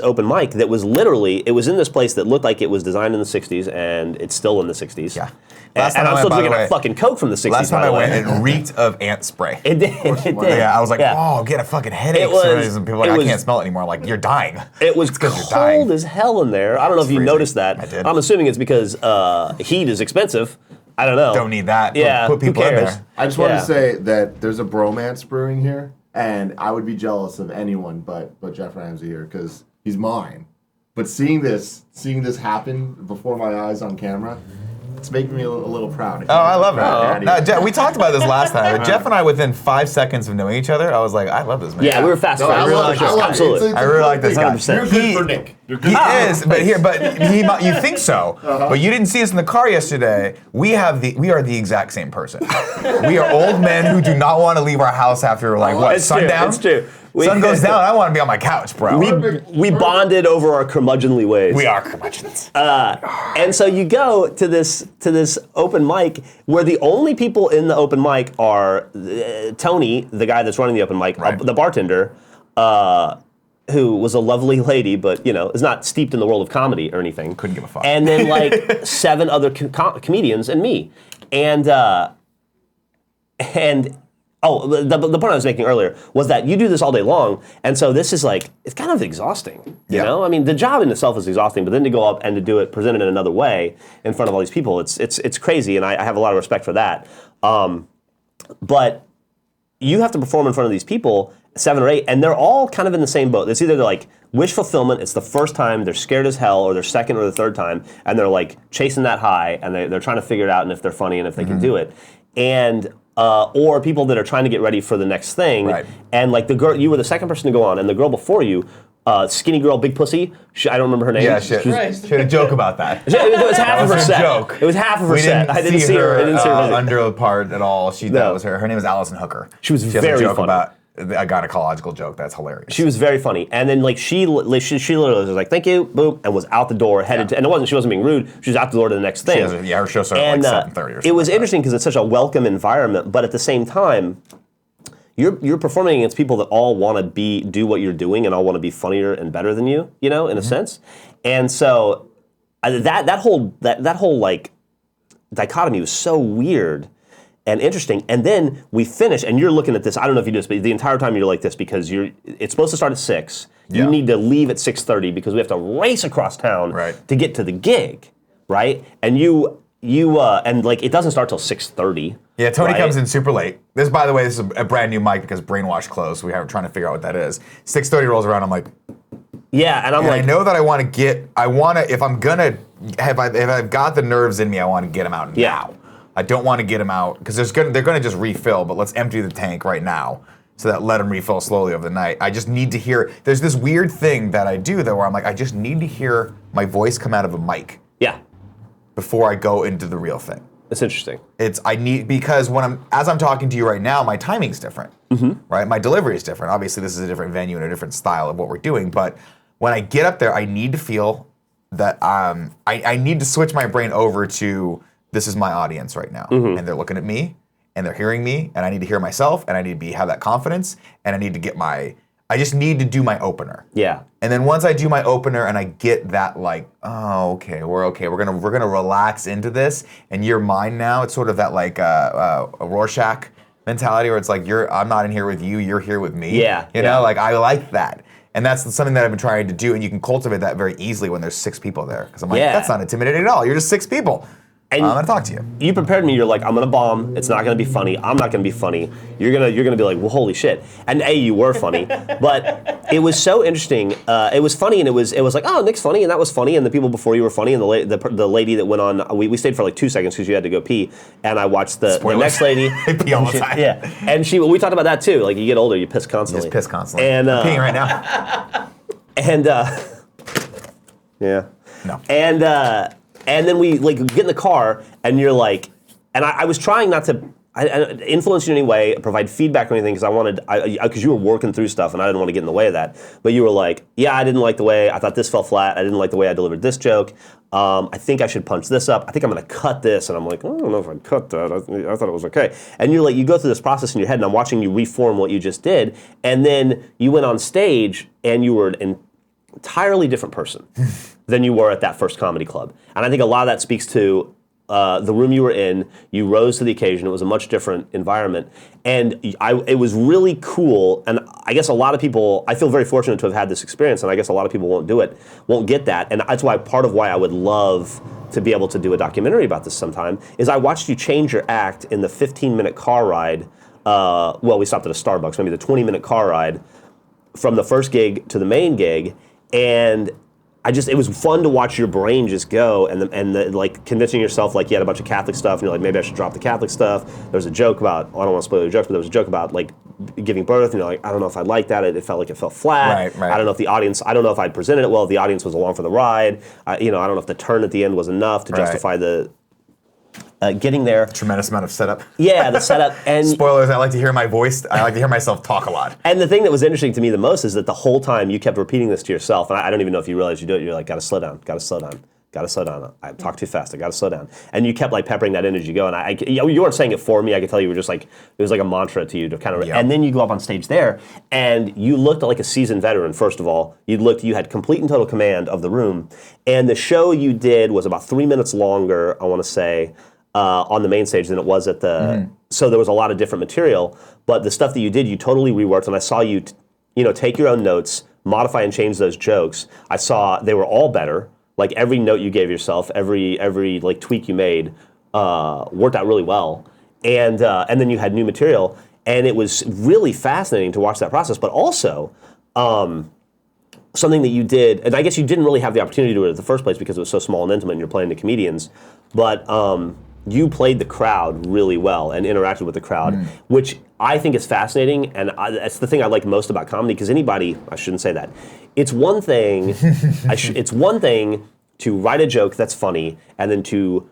open mic that was literally, it was in this place that looked like it was designed in the 60s, and it's still in the 60s. Yeah. And I'm still drinking a fucking Coke from the 60s. Last time I went, it reeked of ant spray. It did. Yeah, I was like, oh, get a fucking headache. And people are like, I can't smell it anymore. I'm like, you're dying. It was cold as hell in there. I don't know if you noticed that. I did. I'm assuming it's because heat is expensive. I don't know. Don't need that. Yeah, Put people who in cares? there. I just wanted to say that there's a bromance brewing here, and I would be jealous of anyone but Geoff Ramsey here because he's mine. But seeing this happen before my eyes on camera, it's making me a little proud. Oh, I love it. No, Jeff, we talked about this last time. But Jeff and I, within 5 seconds of knowing each other, I was like, I love this man. Yeah, we were fast friends. Absolutely. I really like this guy. 100%. You're good for Nick. You're good. He is, but you think so, but you didn't see us in the car yesterday. We are the exact same person. We are old men who do not want to leave our house after sundown. It's true. Sun goes down. I want to be on my couch, bro. We bonded over our curmudgeonly ways. We are curmudgeons. And so you go to this open mic where the only people in the open mic are Tony, the guy that's running the open mic, Right. the bartender, who was a lovely lady, but is not steeped in the world of comedy or anything. Couldn't give a fuck. And then like 7 other comedians and me, and the point I was making earlier was that you do this all day long, and so this is like, it's kind of exhausting, you know? I mean, the job in itself is exhausting, but then to go up and to do it presented in another way in front of all these people, it's crazy, and I have a lot of respect for that. But you have to perform in front of these people, 7 or 8, and they're all kind of in the same boat. It's either they're like wish fulfillment, it's the first time, they're scared as hell, or their second or the third time, and they're like chasing that high, and they're trying to figure it out and if they're funny and if they can do it. And or people that are trying to get ready for the next thing. Right. And like the girl, you were the second person to go on, and the girl before you, skinny girl, big pussy, I don't remember her name. Yeah, shit. She had a joke about that. It was half of her was set. her joke. It was half of her We set. I didn't see her. I didn't see her. under the part at all. That was her. Her name was Allison Hooker. She was has very a joke funny. about a gynecological joke. That's hilarious. She was very funny, and then like she literally was like, "Thank you," boom, and was out the door, headed to. And she wasn't being rude. She was out the door to the next thing. Her show started at like 7:30 or something. It was interesting because it's such a welcome environment, but at the same time, you're performing against people that all want to do what you're doing and all want to be funnier and better than you, in a sense. And so that whole like dichotomy was so weird and interesting. And then we finish, and you're looking at this. I don't know if you do this, but the entire time you're like this because it's supposed to start at 6. You need to leave at 6:30 because we have to race across town to get to the gig, right? And and like it doesn't start till 6:30. Yeah, Tony comes in super late. This, by the way, this is a brand new mic because Brainwash closed. We are trying to figure out what that is. 6:30 rolls around. I'm like, yeah, and I know that if I've got the nerves in me, I want to get them out now. I don't want to get them out because they're going to just refill, but let's empty the tank right now so that let them refill slowly over the night. I just need to hear, there's this weird thing that I do though where I'm like, I just need to hear my voice come out of a mic. Yeah. Before I go into the real thing. It's interesting. Because as I'm talking to you right now, my timing's different, right? My delivery is different. Obviously, this is a different venue and a different style of what we're doing. But when I get up there, I need to feel that I need to switch my brain over to this is my audience right now, and they're looking at me, and they're hearing me, and I need to hear myself, and I need to have that confidence, and I need to I just need to do my opener. Yeah. And then once I do my opener and I get that like, oh, okay, we're gonna relax into this, and you're mine now. It's sort of that like a Rorschach mentality where it's like I'm not in here with you, you're here with me. Yeah. You know, like I like that. And that's something that I've been trying to do, and you can cultivate that very easily when there's 6 people there. Because I'm like, that's not intimidating at all. You're just 6 people. And I'm gonna talk to you. You prepared me. You're like, I'm gonna bomb. It's not gonna be funny. I'm not gonna be funny. You're gonna be like, well, holy shit. And you were funny, but it was so interesting. It was funny, and it was like, oh, Nick's funny, and that was funny, and the people before you were funny, and the lady that went on, we stayed for like 2 seconds because you had to go pee, and I watched the next lady. I pee all the time. Yeah, and we talked about that too. Like you get older, you piss constantly. You just piss constantly. And I'm peeing right now. And yeah. No. And then we like get in the car, and you're like, and I was trying not to influence you in any way, provide feedback or anything, because because you were working through stuff, and I didn't want to get in the way of that. But you were like, yeah, I didn't like the way, I thought this fell flat, I didn't like the way I delivered this joke, I think I should punch this up, I think I'm gonna cut this, and I'm like, I don't know if I'd cut that, I thought it was okay. And you're like, you go through this process in your head, and I'm watching you reform what you just did, and then you went on stage, and you were an entirely different person than you were at that first comedy club. And I think a lot of that speaks to the room you were in. You rose to the occasion. It was a much different environment. And it was really cool. And I guess a lot of people, I feel very fortunate to have had this experience, and I guess a lot of people won't get that. And that's part of why I would love to be able to do a documentary about this sometime, is I watched you change your act in the 15-minute car ride. We stopped at a Starbucks, maybe the 20-minute car ride from the first gig to the main gig, and it was fun to watch your brain just go and like convincing yourself like you had a bunch of Catholic stuff and you're like, maybe I should drop the Catholic stuff. There was a joke about, I don't want to spoil your jokes, but there was a joke about like giving birth and you're like, I don't know if I like that. It felt flat. Right. I don't know if I'd presented it well, if the audience was along for the ride. I don't know if the turn at the end was enough to justify the getting there. Tremendous amount of setup. Yeah, the setup. And spoilers, I like to hear my voice. I like to hear myself talk a lot. And the thing that was interesting to me the most is that the whole time you kept repeating this to yourself, and I don't even know if you realized you do it, you're like, gotta slow down. I talk too fast, I gotta slow down. And you kept like peppering that in as you go, and you weren't saying it for me, I could tell you were just like, it was like a mantra to you to kind of, and then you go up on stage there, and you looked like a seasoned veteran, first of all. You had complete and total command of the room, and the show you did was about 3 minutes longer, I wanna say, on the main stage than it was at the, so there was a lot of different material, but the stuff that you did, you totally reworked, and I saw you, take your own notes, modify and change those jokes. I saw they were all better, like every note you gave yourself, every like tweak you made, worked out really well, and then you had new material, and it was really fascinating to watch that process, but also, something that you did, and I guess you didn't really have the opportunity to do it in the first place because it was so small and intimate and you're playing to comedians, but you played the crowd really well and interacted with the crowd, which I think is fascinating, and that's the thing I like most about comedy, because I shouldn't say that. It's one thing, it's one thing to write a joke that's funny and then to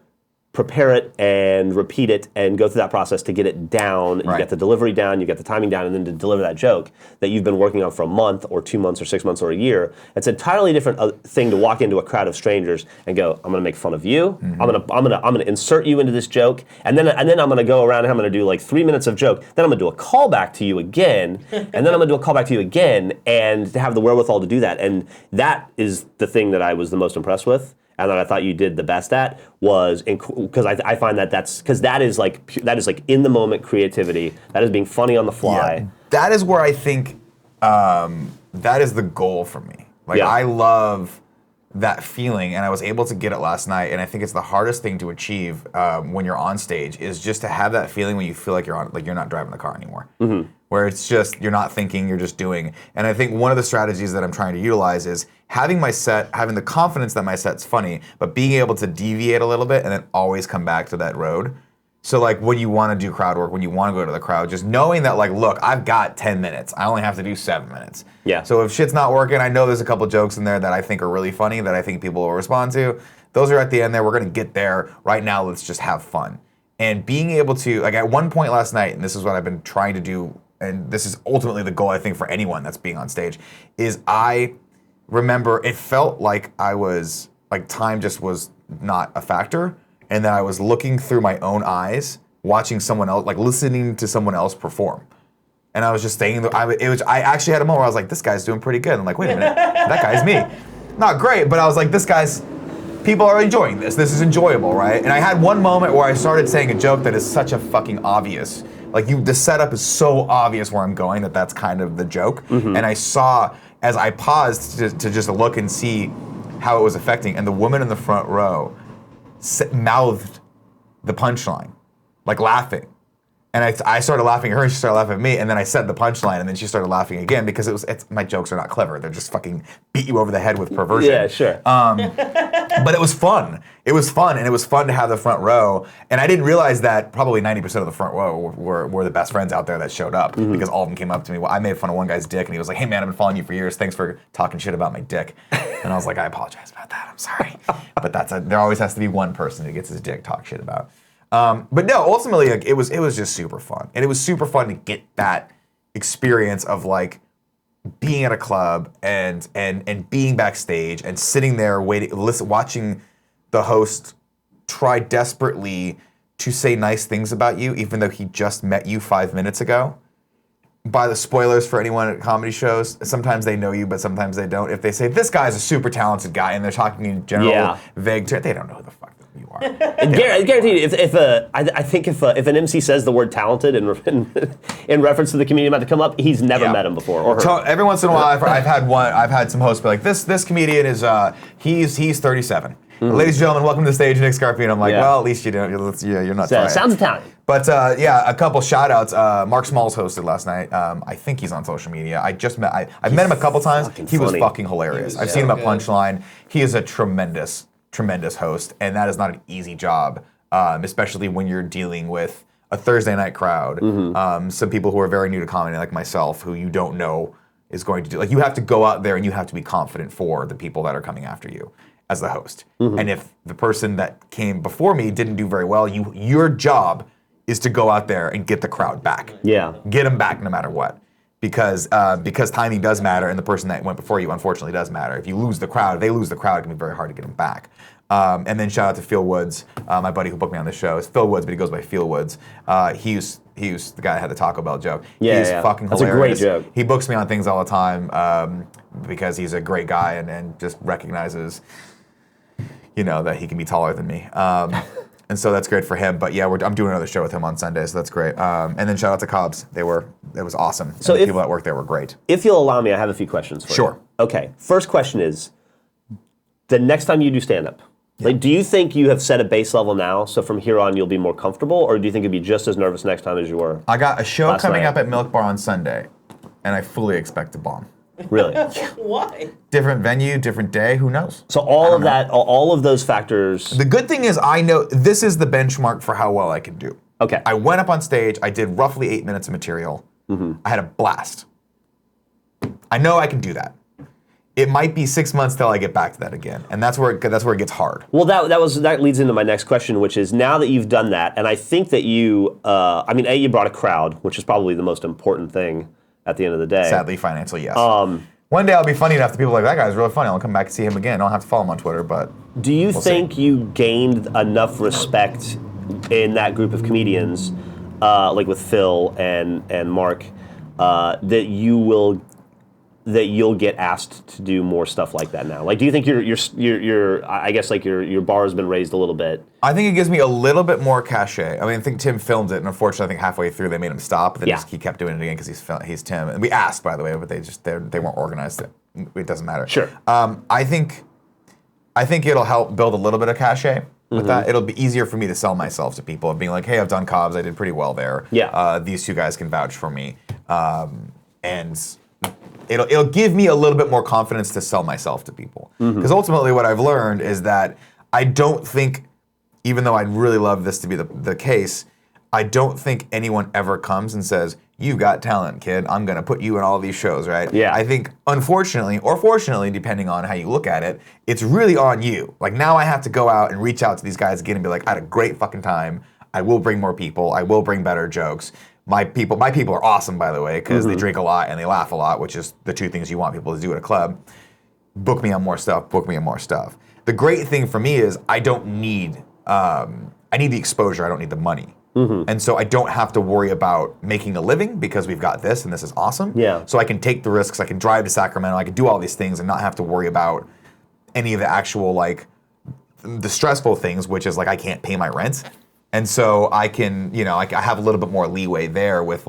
prepare it and repeat it and go through that process to get it down. You get the delivery down, you get the timing down, and then to deliver that joke that you've been working on for a month or 2 months or 6 months or a year. It's an entirely different thing to walk into a crowd of strangers and go, I'm gonna make fun of you. I'm gonna insert you into this joke, and then I'm gonna go around and I'm gonna do like 3 minutes of joke. Then I'm gonna do a callback to you again, and then I'm gonna do a callback to you again, and to have the wherewithal to do that. And that is the thing that I was the most impressed with, and that I thought you did the best at, was because I find that is like in the moment creativity. That is being funny on the fly. Yeah, that is where I think that is the goal for me. Like I love that feeling, and I was able to get it last night. And I think it's the hardest thing to achieve when you're on stage, is just to have that feeling when you feel like you're not driving the car anymore. Where it's just, you're not thinking, you're just doing. And I think one of the strategies that I'm trying to utilize is having the confidence that my set's funny, but being able to deviate a little bit and then always come back to that road. So like when you want to do crowd work, when you want to go to the crowd, just knowing that like, look, I've got 10 minutes. I only have to do 7 minutes. Yeah. So if shit's not working, I know there's a couple jokes in there that I think are really funny that I think people will respond to. Those are at the end there. We're going to get there. Right now, let's just have fun. And being able to, like at one point last night, and this is what I've been trying to do, and this is ultimately the goal I think for anyone that's being on stage, is I remember it felt like time just was not a factor, and that I was looking through my own eyes, watching someone else, like listening to someone else perform. And I was just saying, I actually had a moment where I was like, this guy's doing pretty good. And I'm like, wait a minute, that guy's me. Not great, but I was like, people are enjoying this. This is enjoyable, right? And I had one moment where I started saying a joke that is such a fucking obvious, the setup is so obvious where I'm going that's kind of the joke. And I saw, as I paused to just look and see how it was affecting, and the woman in the front row mouthed the punchline, like laughing. And I started laughing at her, and she started laughing at me, and then I said the punchline, and then she started laughing again, because my jokes are not clever. They're just fucking beat you over the head with perversion. Yeah, sure. But it was fun. It was fun, and it was fun to have the front row. And I didn't realize that probably 90% of the front row were the best friends out there that showed up, because all of them came up to me. Well, I made fun of one guy's dick, and he was like, hey man, I've been following you for years. Thanks for talking shit about my dick. And I was like, I apologize about that. I'm sorry. But there always has to be one person who gets his dick talked shit about. But no, ultimately, it was just super fun, and it was super fun to get that experience of like being at a club and being backstage and sitting there watching the host try desperately to say nice things about you, even though he just met you 5 minutes ago. By the spoilers for anyone at comedy shows, sometimes they know you, but sometimes they don't. If they say, this guy's a super talented guy, and they're talking in general, vague terms, they don't know who the fuck you are. Guaranteed, I think if an MC says the word talented in reference to the comedian about to come up, he's never met him before. Or her. Every once in a while, I've had some hosts be like, this comedian is he's 37. Ladies and gentlemen, welcome to the stage, Nick Scarpino. I'm like, Yeah. well, at least you don't. You're not trying. Sounds Italian. But a couple shout outs. Mark Smalls hosted last night. I think he's on social media. I've met him a couple times. He was funny. fucking hilarious. I've seen him at Punchline. He is a tremendous host, and that is not an easy job, especially when you're dealing with a Thursday night crowd. Some people who are very new to comedy, like myself, who you don't know is going to do. Like, you have to go out there and you have to be confident for the people that are coming after you as the host. And if the person that came before me didn't do very well, your job is to go out there and get the crowd back. Yeah. Get them back no matter what. Because timing does matter, and the person that went before you unfortunately does matter. If you lose the crowd, if they lose the crowd, it can be very hard to get them back. And then shout out to Phil Woods, my buddy who booked me on this show. It's Phil Woods, but he goes by Phil Woods. He was the guy that had the Taco Bell joke. He's fucking That's hilarious. a great joke. He books me on things all the time because he's a great guy and just recognizes, that he can be taller than me. And so that's great for him. But yeah, I'm doing another show with him on Sunday, so that's great. And then shout out to Cobbs. It was awesome. So and the people that worked there were great. If you'll allow me, I have a few questions for you. Sure. Okay. First question is, the next time you do stand-up, do you think you have set a base level now, so from here on you'll be more comfortable, or do you think you'll be just as nervous next time as you were? I got a show last coming night? up at Milk Bar on Sunday, and I fully expect to bomb. Really? Why? Different venue, different day, who knows? So all of those factors. The good thing is I know this is the benchmark for how well I can do. Okay. I went up on stage, I did roughly 8 minutes of material. I had a blast. I know I can do that. It might be 6 months till I get back to that again, and that's where it gets hard. Well, that leads into my next question, which is now that you've done that, and I think that you, you brought a crowd, which is probably the most important thing at the end of the day. Sadly, financially, yes. One day I'll be funny enough that people are like, that guy's really funny. I'll come back and see him again. I don't have to follow him on Twitter, but do you we'll think see. you gained enough respect in that group of comedians, like with Phil and Mark, that you'll get asked to do more stuff like that now? Like, do you think your bar has been raised a little bit? I think it gives me a little bit more cachet. I mean, I think Tim filmed it, and unfortunately, I think halfway through they made him stop. Then he kept doing it again because he's Tim. And we asked, by the way, but they weren't organized. It doesn't matter. Sure. I think it'll help build a little bit of cachet with that. It'll be easier for me to sell myself to people of being like, hey, I've done Cobbs. I did pretty well there. Yeah. These two guys can vouch for me, and it'll give me a little bit more confidence to sell myself to people. Because ultimately what I've learned is that I don't think, even though I'd really love this to be the case, I don't think anyone ever comes and says, you've got talent, kid. I'm going to put you in all these shows, right? Yeah. I think, unfortunately, or fortunately, depending on how you look at it, it's really on you. Like, now I have to go out and reach out to these guys again and be like, I had a great fucking time. I will bring more people. I will bring better jokes. My people are awesome, by the way, because they drink a lot and they laugh a lot, which is the two things you want people to do at a club. Book me on more stuff. Book me on more stuff. The great thing for me is I don't need. I need the exposure. I don't need the money. And so I don't have to worry about making a living because we've got this and this is awesome. Yeah. So I can take the risks. I can drive to Sacramento. I can do all these things and not have to worry about any of the actual the stressful things, which is I can't pay my rent. And so I can, I have a little bit more leeway there with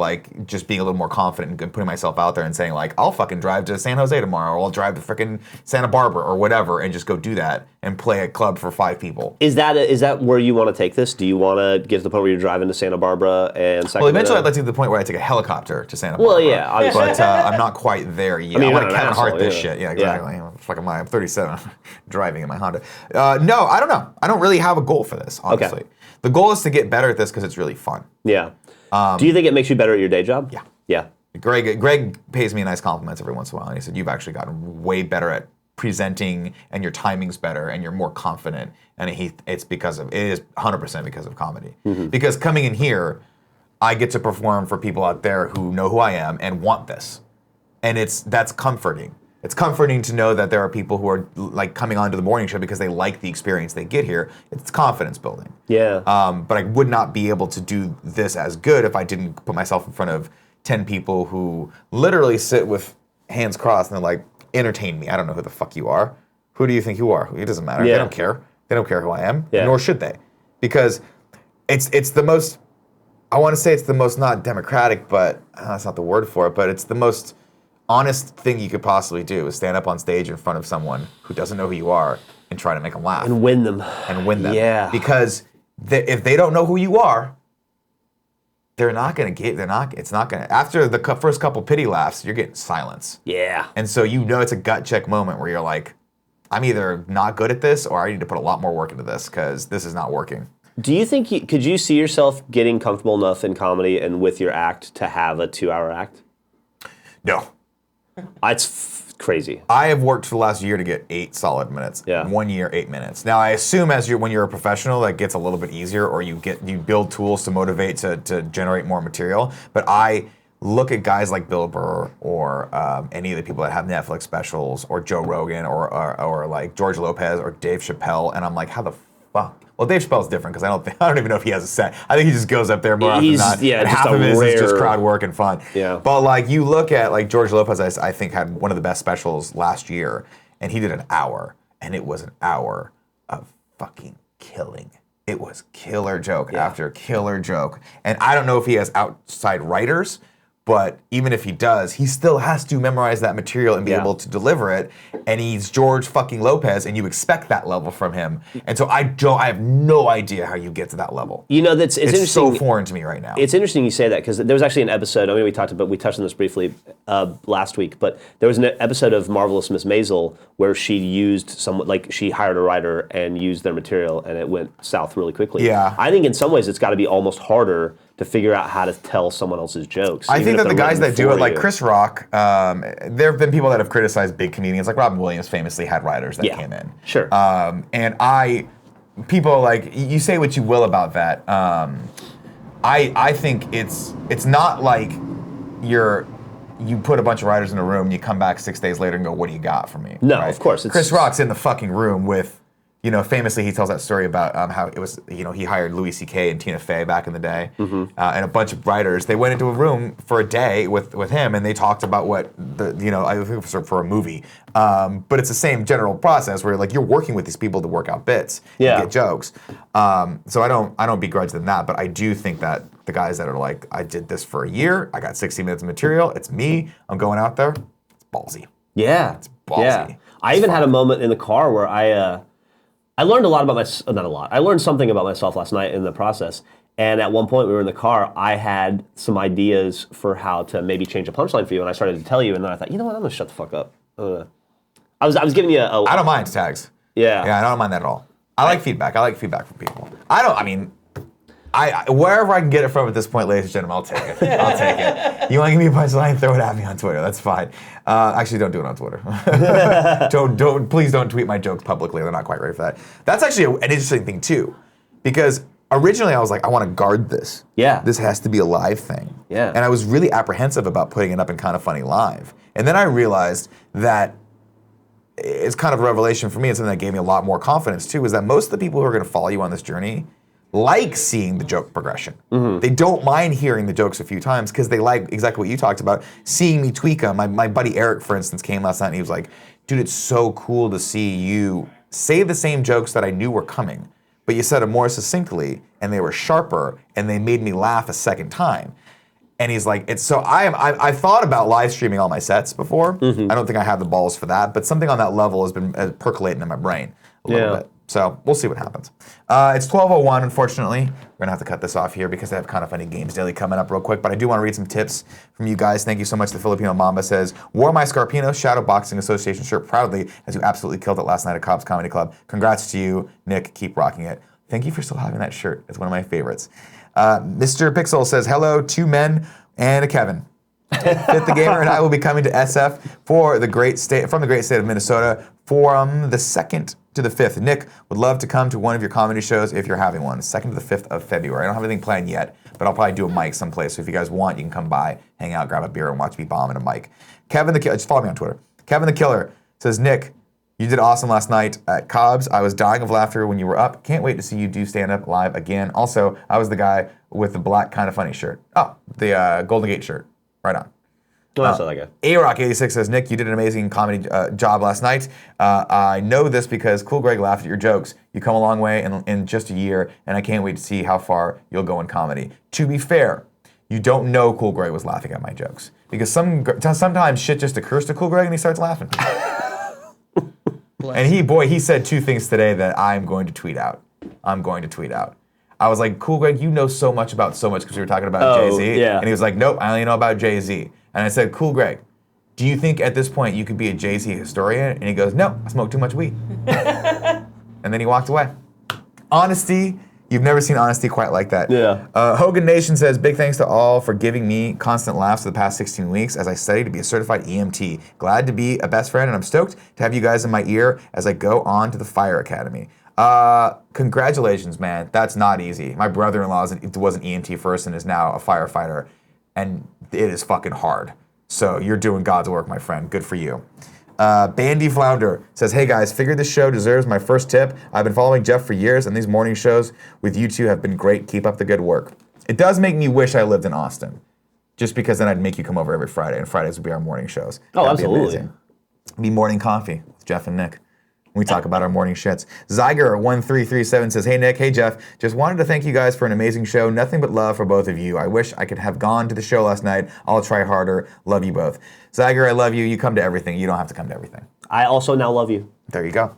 just being a little more confident and putting myself out there and saying I'll fucking drive to San Jose tomorrow, or I'll drive to frickin' Santa Barbara or whatever and just go do that and play a club for 5 people. Is that where you want to take this? Do you want to get to the point where you're driving to Santa Barbara and Sacramento? Well, eventually I'd like to get to the point where I take a helicopter to Santa Barbara. Well, yeah, obviously. But I'm not quite there yet. I mean, I want to you're not an Kevin Hart asshole, this yeah. shit. Yeah, exactly. Fuck am I? I'm 37, driving in my Honda. No, I don't know. I don't really have a goal for this, honestly. Okay. The goal is to get better at this because it's really fun. Yeah. Do you think it makes you better at your day job? Yeah. Yeah. Greg pays me nice compliments every once in a while, and he said, you've actually gotten way better at presenting, and your timing's better, and you're more confident, and it is 100% because of comedy. Because coming in here, I get to perform for people out there who know who I am and want this. And that's comforting. It's comforting to know that there are people who are coming onto the morning show because they like the experience they get here. It's confidence building. Yeah. But I would not be able to do this as good if I didn't put myself in front of 10 people who literally sit with hands crossed and they're like, entertain me. I don't know who the fuck you are. Who do you think you are? It doesn't matter. Yeah. They don't care. They don't care who I am, Yeah. nor should they. Because it's the most, I want to say it's the most not democratic, but that's not the word for it, but it's the most honest thing you could possibly do is stand up on stage in front of someone who doesn't know who you are and try to make them laugh. And win them. Yeah. Because if they don't know who you are, after the first couple pity laughs, you're getting silence. Yeah. And so it's a gut check moment where you're like, I'm either not good at this or I need to put a lot more work into this because this is not working. Do you think, could you see yourself getting comfortable enough in comedy and with your act to have a 2-hour act? No. It's crazy. I have worked for the last year to get 8 solid minutes. Yeah. 1 year, 8 minutes. Now I assume when you're a professional, that gets a little bit easier, or you build tools to motivate to generate more material. But I look at guys like Bill Burr or any of the people that have Netflix specials, or Joe Rogan, or like George Lopez or Dave Chappelle, and I'm like, how the fuck? Well, Dave Chappelle's different because I don't even know if he has a set. I think he just goes up there more often than not. Yeah, and just half of it is just rare- crowd work and fun. Yeah. But like you look at like George Lopez, I think had one of the best specials last year, and he did an hour, and it was an hour of fucking killing. It was killer joke after killer joke, and I don't know if he has outside writers. But even if he does, he still has to memorize that material and be able to deliver it. And he's George fucking Lopez, and you expect that level from him. And so I have no idea how you get to that level. It's interesting. It's so foreign to me right now. It's interesting you say that because there was actually an episode. I mean, we touched on this briefly last week, but there was an episode of Marvelous Miss Maisel where she used she hired a writer and used their material, and it went south really quickly. Yeah. I think in some ways it's got to be almost harder to figure out how to tell someone else's jokes. I think that the guys that do it, like you. Chris Rock, there have been people that have criticized big comedians, like Robin Williams famously had writers that came in. Sure. And people like, you say what you will about that. I think it's not like you put a bunch of writers in a room and you come back 6 days later and go, what do you got for me? No, right? of course. Chris Rock's in the fucking room with, famously he tells that story about how it was, he hired Louis C.K. and Tina Fey back in the day, and a bunch of writers. They went into a room for a day with him, and they talked about what I think it was for a movie. But it's the same general process where like you're working with these people to work out bits, and get jokes. So I don't begrudge them that, but I do think that the guys that are like, I did this for a year, I got 60 minutes of material, it's me, I'm going out there, it's ballsy. Yeah, it's ballsy. Yeah. I even had a moment in the car where I learned a lot about myself, not a lot. I learned something about myself last night in the process. And at one point we were in the car, I had some ideas for how to maybe change a punchline for you, and I started to tell you, and then I thought, you know what, I'm gonna shut the fuck up. I was giving you a... I don't mind tags. Yeah. Yeah, I don't mind that at all. I like feedback. I like feedback from people. Wherever I can get it from at this point, ladies and gentlemen, I'll take it. I'll take it. You want to give me a punchline? Throw it at me on Twitter. That's fine. Actually, don't do it on Twitter. Please don't tweet my jokes publicly. They're not quite ready for that. That's actually an interesting thing too, because originally I was like, I want to guard this. Yeah. This has to be a live thing. Yeah. And I was really apprehensive about putting it up in Kind of Funny live. And then I realized that it's kind of a revelation for me, and something that gave me a lot more confidence too, is that most of the people who are going to follow you on this journey like seeing the joke progression. They don't mind hearing the jokes a few times because they like exactly what you talked about, seeing me tweak them. My buddy Eric, for instance, came last night and he was like, dude, it's so cool to see you say the same jokes that I knew were coming, but you said them more succinctly and they were sharper and they made me laugh a second time. And he's like, I've thought about live streaming all my sets before. I don't think I have the balls for that, but something on that level has been percolating in my brain a little bit. So we'll see what happens. It's 12:01, unfortunately. We're going to have to cut this off here because I have Kind of Funny Games Daily coming up real quick. But I do want to read some tips from you guys. Thank you so much. The Filipino Mamba says, wore my Scarpino Shadow Boxing Association shirt proudly as you absolutely killed it last night at Cobb's Comedy Club. Congrats to you, Nick. Keep rocking it. Thank you for still having that shirt. It's one of my favorites. Mr. Pixel says, hello, 2 men and a Kevin. Fit the Gamer and I will be coming to SF from the great state of Minnesota from the 2nd to the 5th. Nick would love to come to one of your comedy shows if you're having one. 2nd to the 5th of February. I don't have anything planned yet, but I'll probably do a mic someplace. So if you guys want, you can come by, hang out, grab a beer, and watch me bomb in a mic. Kevin the Killer, just follow me on Twitter. Kevin the Killer says, Nick, you did awesome last night at Cobb's. I was dying of laughter when you were up. Can't wait to see you do stand-up live again. Also, I was the guy with the black Kind of Funny shirt. Oh, the Golden Gate shirt. Right on. Oh, that's not that good. A-Rock86 says, Nick, you did an amazing comedy job last night. I know this because Cool Greg laughed at your jokes. You come a long way in just a year, and I can't wait to see how far you'll go in comedy. To be fair, you don't know Cool Greg was laughing at my jokes. Because sometimes shit just occurs to Cool Greg and he starts laughing. Bless And he said two things today that I'm going to tweet out. I was like, cool, Greg, you know so much about so much because we were talking about Jay-Z. Yeah. And he was like, nope, I only know about Jay-Z. And I said, cool, Greg, do you think at this point you could be a Jay-Z historian? And he goes, no, I smoke too much weed. And then he walked away. Honesty. You've never seen honesty quite like that. Yeah. Hogan Nation says, big thanks to all for giving me constant laughs for the past 16 weeks as I study to be a certified EMT. Glad to be a best friend, and I'm stoked to have you guys in my ear as I go on to the Fire Academy. Congratulations, man. That's not easy. My brother-in-law was an EMT first and is now a firefighter, and it is fucking hard. So you're doing God's work, my friend. Good for you. Bandy Flounder says, hey guys, figured this show deserves my first tip. I've been following Geoff for years, and these morning shows with you two have been great. Keep up the good work. It does make me wish I lived in Austin, just because then I'd make you come over every Friday, and Fridays would be our morning shows. Oh, That'd absolutely. Be amazing. Be morning coffee with Geoff and Nick. We talk about our morning shits. Zyger1337 says, hey Nick, hey Geoff, just wanted to thank you guys for an amazing show. Nothing but love for both of you. I wish I could have gone to the show last night. I'll try harder. Love you both. Zyger, I love you. You come to everything. You don't have to come to everything. I also now love you. There you go.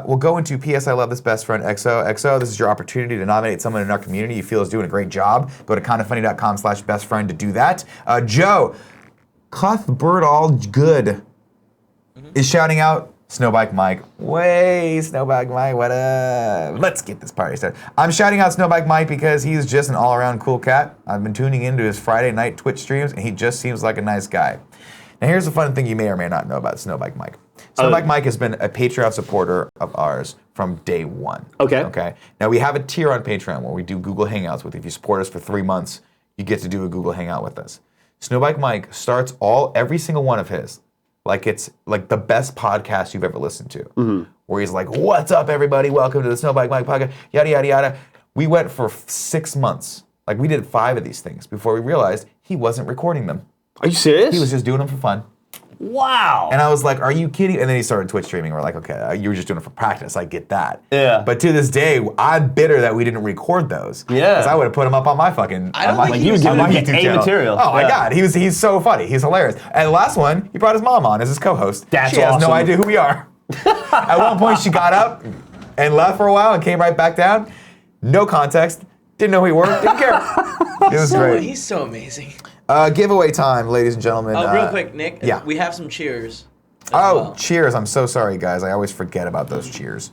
We'll go into P.S. I love this best friend, XO. XO, this is your opportunity to nominate someone in our community you feel is doing a great job. Go to kindafunny.com/bestfriend to do that. Joe, Cuthbert All Good is shouting out Snowbike Mike. Way, Snowbike Mike, what up? Let's get this party started. I'm shouting out Snowbike Mike because he's just an all-around cool cat. I've been tuning into his Friday night Twitch streams, and he just seems like a nice guy. Now, here's a fun thing you may or may not know about Snowbike Mike. Snowbike Mike has been a Patreon supporter of ours from day one. Okay. Now, we have a tier on Patreon where we do Google Hangouts with you. If you support us for 3 months, you get to do a Google Hangout with us. Snowbike Mike starts every single one of his like it's like the best podcast you've ever listened to. Where he's like, what's up, everybody? Welcome to the Snowbike Mike podcast, yada, yada, yada. We went for 6 months. Like, we did 5 of these things before we realized he wasn't recording them. Are you serious? He was just doing them for fun. Wow. And I was like, are you kidding? And then he started Twitch streaming. We're like, okay, you were just doing it for practice. I get that. Yeah. But to this day, I'm bitter that we didn't record those. Yeah. Because I would have put them up on my fucking I don't think he was giving on my him YouTube A channel. material. Oh my Yeah. God, he's so funny. He's hilarious. And the last one, he brought his mom on as his co-host. That's She has no awesome. idea who we are. At one point, she got up and left for a while and came right back down. No context. Didn't know who we were. Didn't care. It was great. He's so amazing. Giveaway time, ladies and gentlemen. Real quick, Nick. yeah. We have some cheers. as Oh, well. cheers. I'm so sorry, guys. I always forget about those cheers.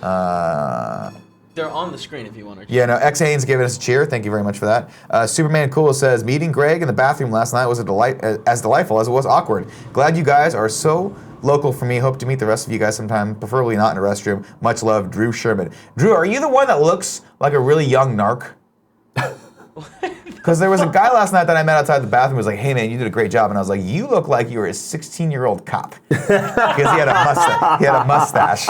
They're on the screen if you want to. Yeah, no, X Haynes gave us a cheer. Thank you very much for that. Superman Cool says, meeting Greg in the bathroom last night was a delight, as delightful as it was awkward. Glad you guys are so local for me. Hope to meet the rest of you guys sometime, preferably not in a restroom. Much love, Drew Sherman. Drew, are you the one that looks like a really young narc? Because there was a guy last night that I met outside the bathroom who was like, hey man, you did a great job. And I was like, you look like you were a 16-year-old cop. Because he had a mustache.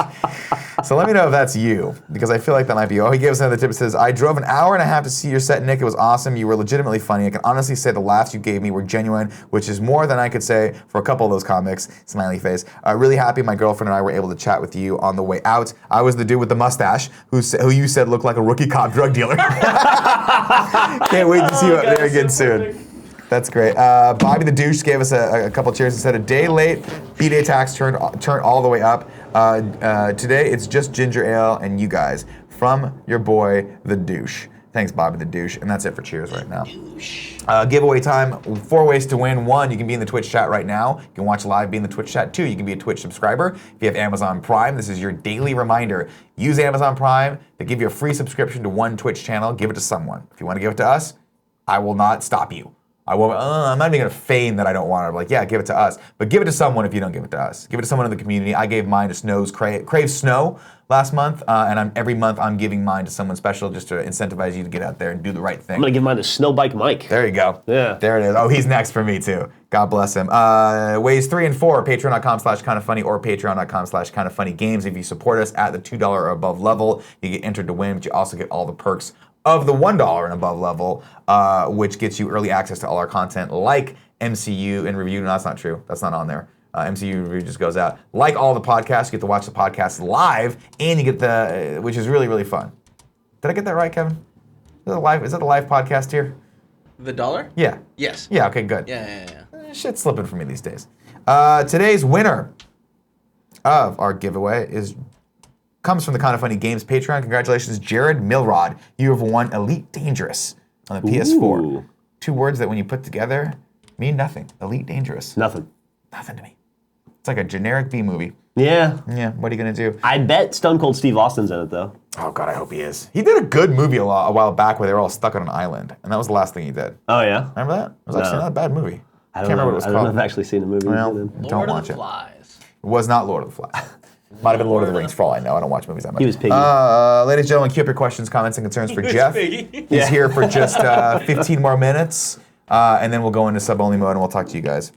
So let me know if that's you, because I feel like that might be you. Oh, he gave us another tip. It says, I drove an hour and a half to see your set, Nick. It was awesome. You were legitimately funny. I can honestly say the laughs you gave me were genuine, which is more than I could say for a couple of those comics. Smiley face. Really happy my girlfriend and I were able to chat with you on the way out. I was the dude with the mustache who you said looked like a rookie cop drug dealer. Can't wait to see you up there again soon. That's great. Bobby the Douche gave us a couple cheers and said, a day late, B-Day tax turned all the way up. Today, it's just ginger ale and you guys. From your boy, the Douche. Thanks, Bobby the Douche. And that's it for cheers right now. Giveaway time, 4 ways to win. 1, you can be in the Twitch chat right now. You can watch live, be in the Twitch chat. 2, you can be a Twitch subscriber. If you have Amazon Prime, this is your daily reminder. Use Amazon Prime to give you a free subscription to one Twitch channel. Give it to someone. If you want to give it to us, I will not stop you. I won't, I'm not even going to feign that I don't want it. I'm like, yeah, give it to us. But give it to someone if you don't give it to us. Give it to someone in the community. I gave mine to Crave Snow last month, and every month I'm giving mine to someone special just to incentivize you to get out there and do the right thing. I'm going to give mine to Snowbike Mike. There you go. Yeah. There it is. Oh, he's next for me too. God bless him. Ways 3 and 4, patreon.com/kindafunny or patreon.com/kindafunnygames. If you support us at the $2 or above level, you get entered to win, but you also get all the perks of the $1 and above level, which gets you early access to all our content like MCU and review. No, that's not true. That's not on there. MCU review just goes out. Like all the podcasts, you get to watch the podcast live, and you get which is really, really fun. Did I get that right, Kevin? Is that the live podcast here? The dollar? Yeah. Yes. Yeah, okay, good. Yeah. Shit's slipping for me these days. Today's winner of our giveaway comes from the Kind of Funny Games Patreon. Congratulations, Jared Milrod. You have won Elite Dangerous on the PS4. Ooh. 2 words that when you put together mean nothing. Elite Dangerous. Nothing. Nothing to me. It's like a generic B movie. Yeah. Yeah, what are you going to do? I bet Stone Cold Steve Austin's in it, though. Oh, God, I hope he is. He did a good movie a while back where they were all stuck on an island, and that was the last thing he did. Oh, yeah? Remember that? It was actually No. not a bad movie. I Can't don't remember know. what it was I don't know called. if I've actually seen the movie. Well, Lord don't of watch the it. Flies. It was not Lord of the Flies. Might have been Lord of the Rings, for all I know. I don't watch movies that much. He was Piggy. Ladies and gentlemen, queue up your questions, comments, and concerns for Jeff. He's here for just 15 more minutes, and then we'll go into sub-only mode, and we'll talk to you guys.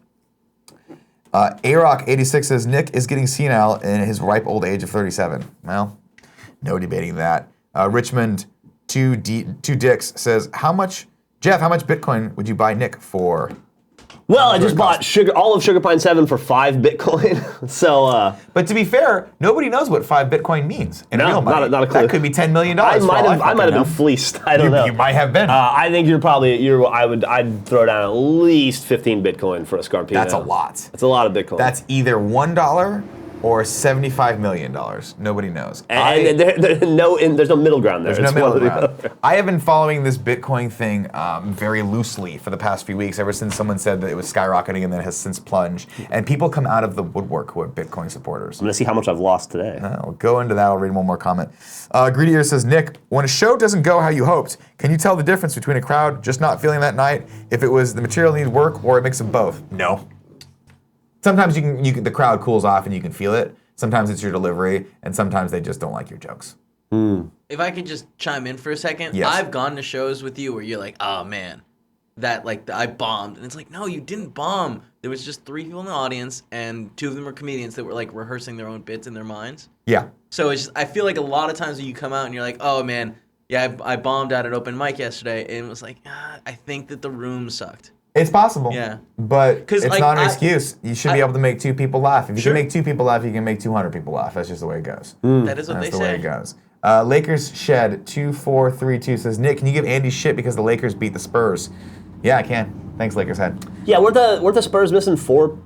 A-Rock86 says, Nick is getting senile in his ripe old age of 37. Well, no debating that. Richmond, two dicks, says, Jeff, how much Bitcoin would you buy Nick for? Well, I just bought all of Sugar Pine 7 for 5 Bitcoin. So, But to be fair, nobody knows what 5 Bitcoin means in real money. not a clue. That could be $10 million. I might have been know. fleeced. I don't know. You might have been. I think I'd throw down at least 15 Bitcoin for a Scarpino. That's a lot. That's a lot of Bitcoin. That's either $1 or $75 million. Nobody knows. and there's no middle ground there. There's It's no one middle or the ground. other. I have been following this Bitcoin thing very loosely for the past few weeks, ever since someone said that it was skyrocketing and then it has since plunged. And people come out of the woodwork who are Bitcoin supporters. I'm gonna see how much I've lost today. I'll go into that. I'll read one more comment. Greedy Ear says, Nick, when a show doesn't go how you hoped, can you tell the difference between a crowd just not feeling that night, if it was the material needed work or a mix of both? No. Sometimes the crowd cools off and you can feel it. Sometimes it's your delivery, and sometimes they just don't like your jokes. If I could just chime in for a second, Yes. I've gone to shows with you where you're like, oh man, I bombed. And it's like, no, you didn't bomb. There was just 3 people in the audience, and 2 of them were comedians that were like rehearsing their own bits in their minds. Yeah. So it's just, I feel like a lot of times when you come out and you're like, oh man, yeah, I bombed out at open mic yesterday, and it was like, I think that the room sucked. It's possible. Yeah. But 'Cause, it's like, not an excuse. You should be able to make 2 people laugh. If you Sure. can make 2 people laugh, you can make 200 people laugh. That's just the way it goes. That is what That's they the way say. it goes. Lakers Shed 2432 says, Nick, can you give Andy shit because the Lakers beat the Spurs? Yeah, I can. Thanks, Lakers Head. Yeah, weren't the Spurs missing 4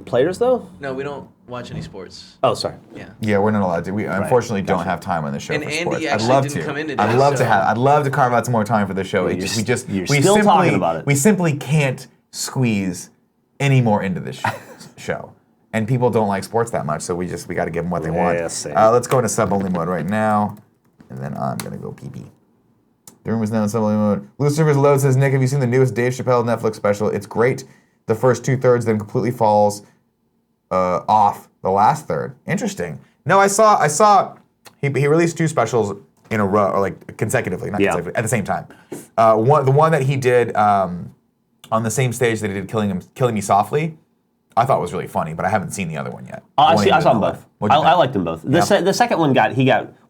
players though? No, we don't watch any sports. Oh, sorry. Yeah. Yeah, we're not allowed to. We unfortunately don't have time on the show And for Andy sports. I'd actually love didn't to. come in today, I'd love so- I'd love to carve out some more time for the show. You're We still simply talking about it. We simply can't squeeze any more into this show. And people don't like sports that much, so we got to give them what they want. Yeah, same. Let's go into sub-only mode right now, and then I'm gonna go pee-pee. The room is now in sub-only mode. Lucifer's Load says, Nick, have you seen the newest Dave Chappelle Netflix special? It's great. The first 2/3 then completely falls off the last third. Interesting. No, I saw he released 2 specials in a row, or like consecutively, not consecutively, at the same time. The one that he did on the same stage that he did Killing Me Softly, I thought was really funny, but I haven't seen the other one yet. I The one he saw did them live. both. What'd you I think? liked them both. The, Yeah. the second one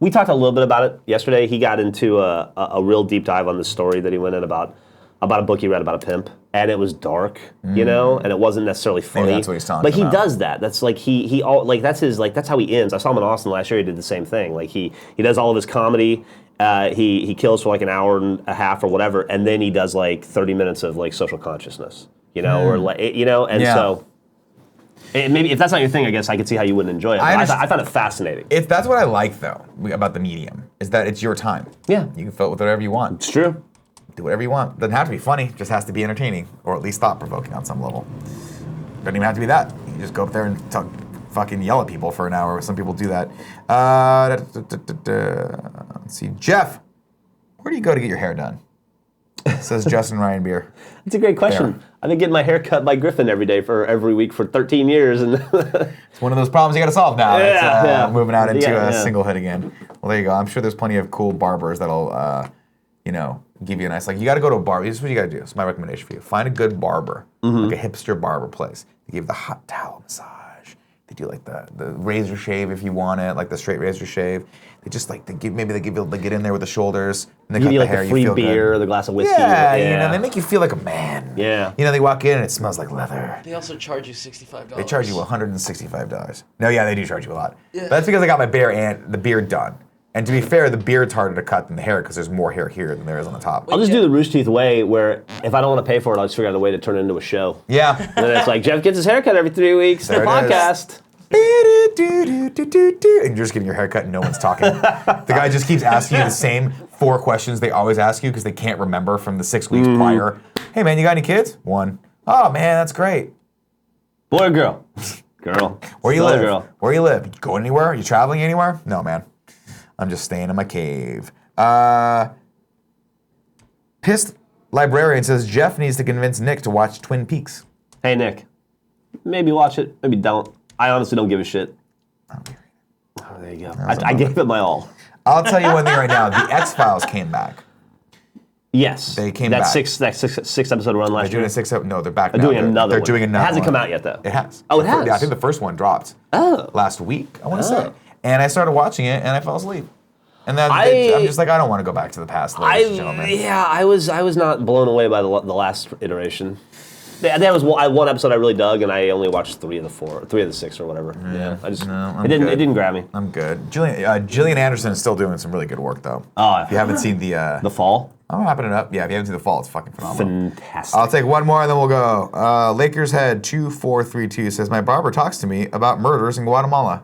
we talked a little bit about it yesterday. He got into a real deep dive on the story that he went in about a book he read about a pimp, and it was dark, and it wasn't necessarily funny. that's what he's talking But he about. does that. That's like that's how he ends. I saw him in Austin last year. He did the same thing. Like he does all of his comedy. He kills for like an hour and a half or whatever, and then he does like 30 minutes of like social consciousness, or like and Yeah. so. Maybe if that's not your thing, I guess I could see how you wouldn't enjoy it. I But I found it fascinating. If that's what I like though about the medium, is that it's your time. Yeah. You can fill it with whatever you want. It's true. Do whatever you want. Doesn't have to be funny. Just has to be entertaining, or at least thought-provoking on some level. Doesn't even have to be that. You can just go up there and fucking yell at people for an hour. Some people do that. Let's see. Jeff, where do you go to get your hair done? Says Justin Ryan Beer. It's a great question. Fair. I've been getting my hair cut by Griffin every week for 13 years, and It's one of those problems you got to solve now. Yeah, It's, yeah. Moving out into Yeah, a yeah. singlehood again. Well, there you go. I'm sure there's plenty of cool barbers that'll, give you a nice, like, you got to go to a barber. This is what you got to do. It's my recommendation for you. Find a good barber, like a hipster barber place. They give the hot towel massage. They do like the razor shave if you want it, like the straight razor shave. They just like they get in there with the shoulders and they give cut you the like hair. the You free feel beer or good. the glass of whiskey. Yeah, they make you feel like a man. Yeah. They walk in and it smells like leather. They also charge you $65. They charge you $165. No, yeah, they do charge you a lot. Yeah. But that's because I got my the beard done. And to be fair, the beard's harder to cut than the hair because there's more hair here than there is on the top. I'll just do the Rooster Teeth way, where if I don't want to pay for it, I'll just figure out a way to turn it into a show. Yeah. And then it's like Jeff gets his haircut every 3 weeks. There The it is. podcast. And you're just getting your hair cut and no one's talking. The guy just keeps asking you the same 4 questions they always ask you because they can't remember from the 6 weeks prior. Hey man, you got any kids? 1. Oh man, that's great. Boy or girl? Girl. Where you Still a live? Girl. Where you live? You going anywhere? You traveling anywhere? No man. I'm just staying in my cave. Pissed Librarian says Geoff needs to convince Nick to watch Twin Peaks. Hey, Nick. Maybe watch it, maybe don't. I honestly don't give a shit. Oh, there you go. I gave it my all. I'll tell you one thing right now. The X-Files came back. Yes. They came that back. Six episode run last They're doing year. no, they're back They're now. doing another They're one. doing another It hasn't one. come out yet, though. It has. Oh, it has? Yeah, I think the first one dropped last week, I want to say. And I started watching it, and I fell asleep. And then I'm just like, I don't want to go back to the past, ladies and gentlemen. Yeah, I was not blown away by the last iteration. There was one episode I really dug, and I only watched 3 of the 6 or whatever. Yeah, it didn't grab me. I'm good. Gillian Anderson is still doing some really good work, though. Oh, if you haven't seen The Fall, I'm wrapping it up. Yeah, if you haven't seen The Fall, it's fucking phenomenal. Fantastic. I'll take one more, and then we'll go. Lakers Head 2432 says my barber talks to me about murders in Guatemala.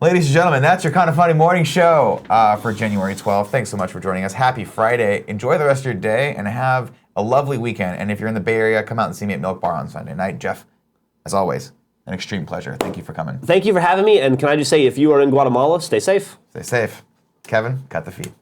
Ladies and gentlemen, that's your Kind of Funny morning show for January 12th. Thanks so much for joining us. Happy Friday. Enjoy the rest of your day and have a lovely weekend. And if you're in the Bay Area, come out and see me at Milk Bar on Sunday night. Geoff, as always, an extreme pleasure. Thank you for coming. Thank you for having me. And can I just say, if you are in Guatemala, stay safe. Stay safe. Kevin, cut the feed.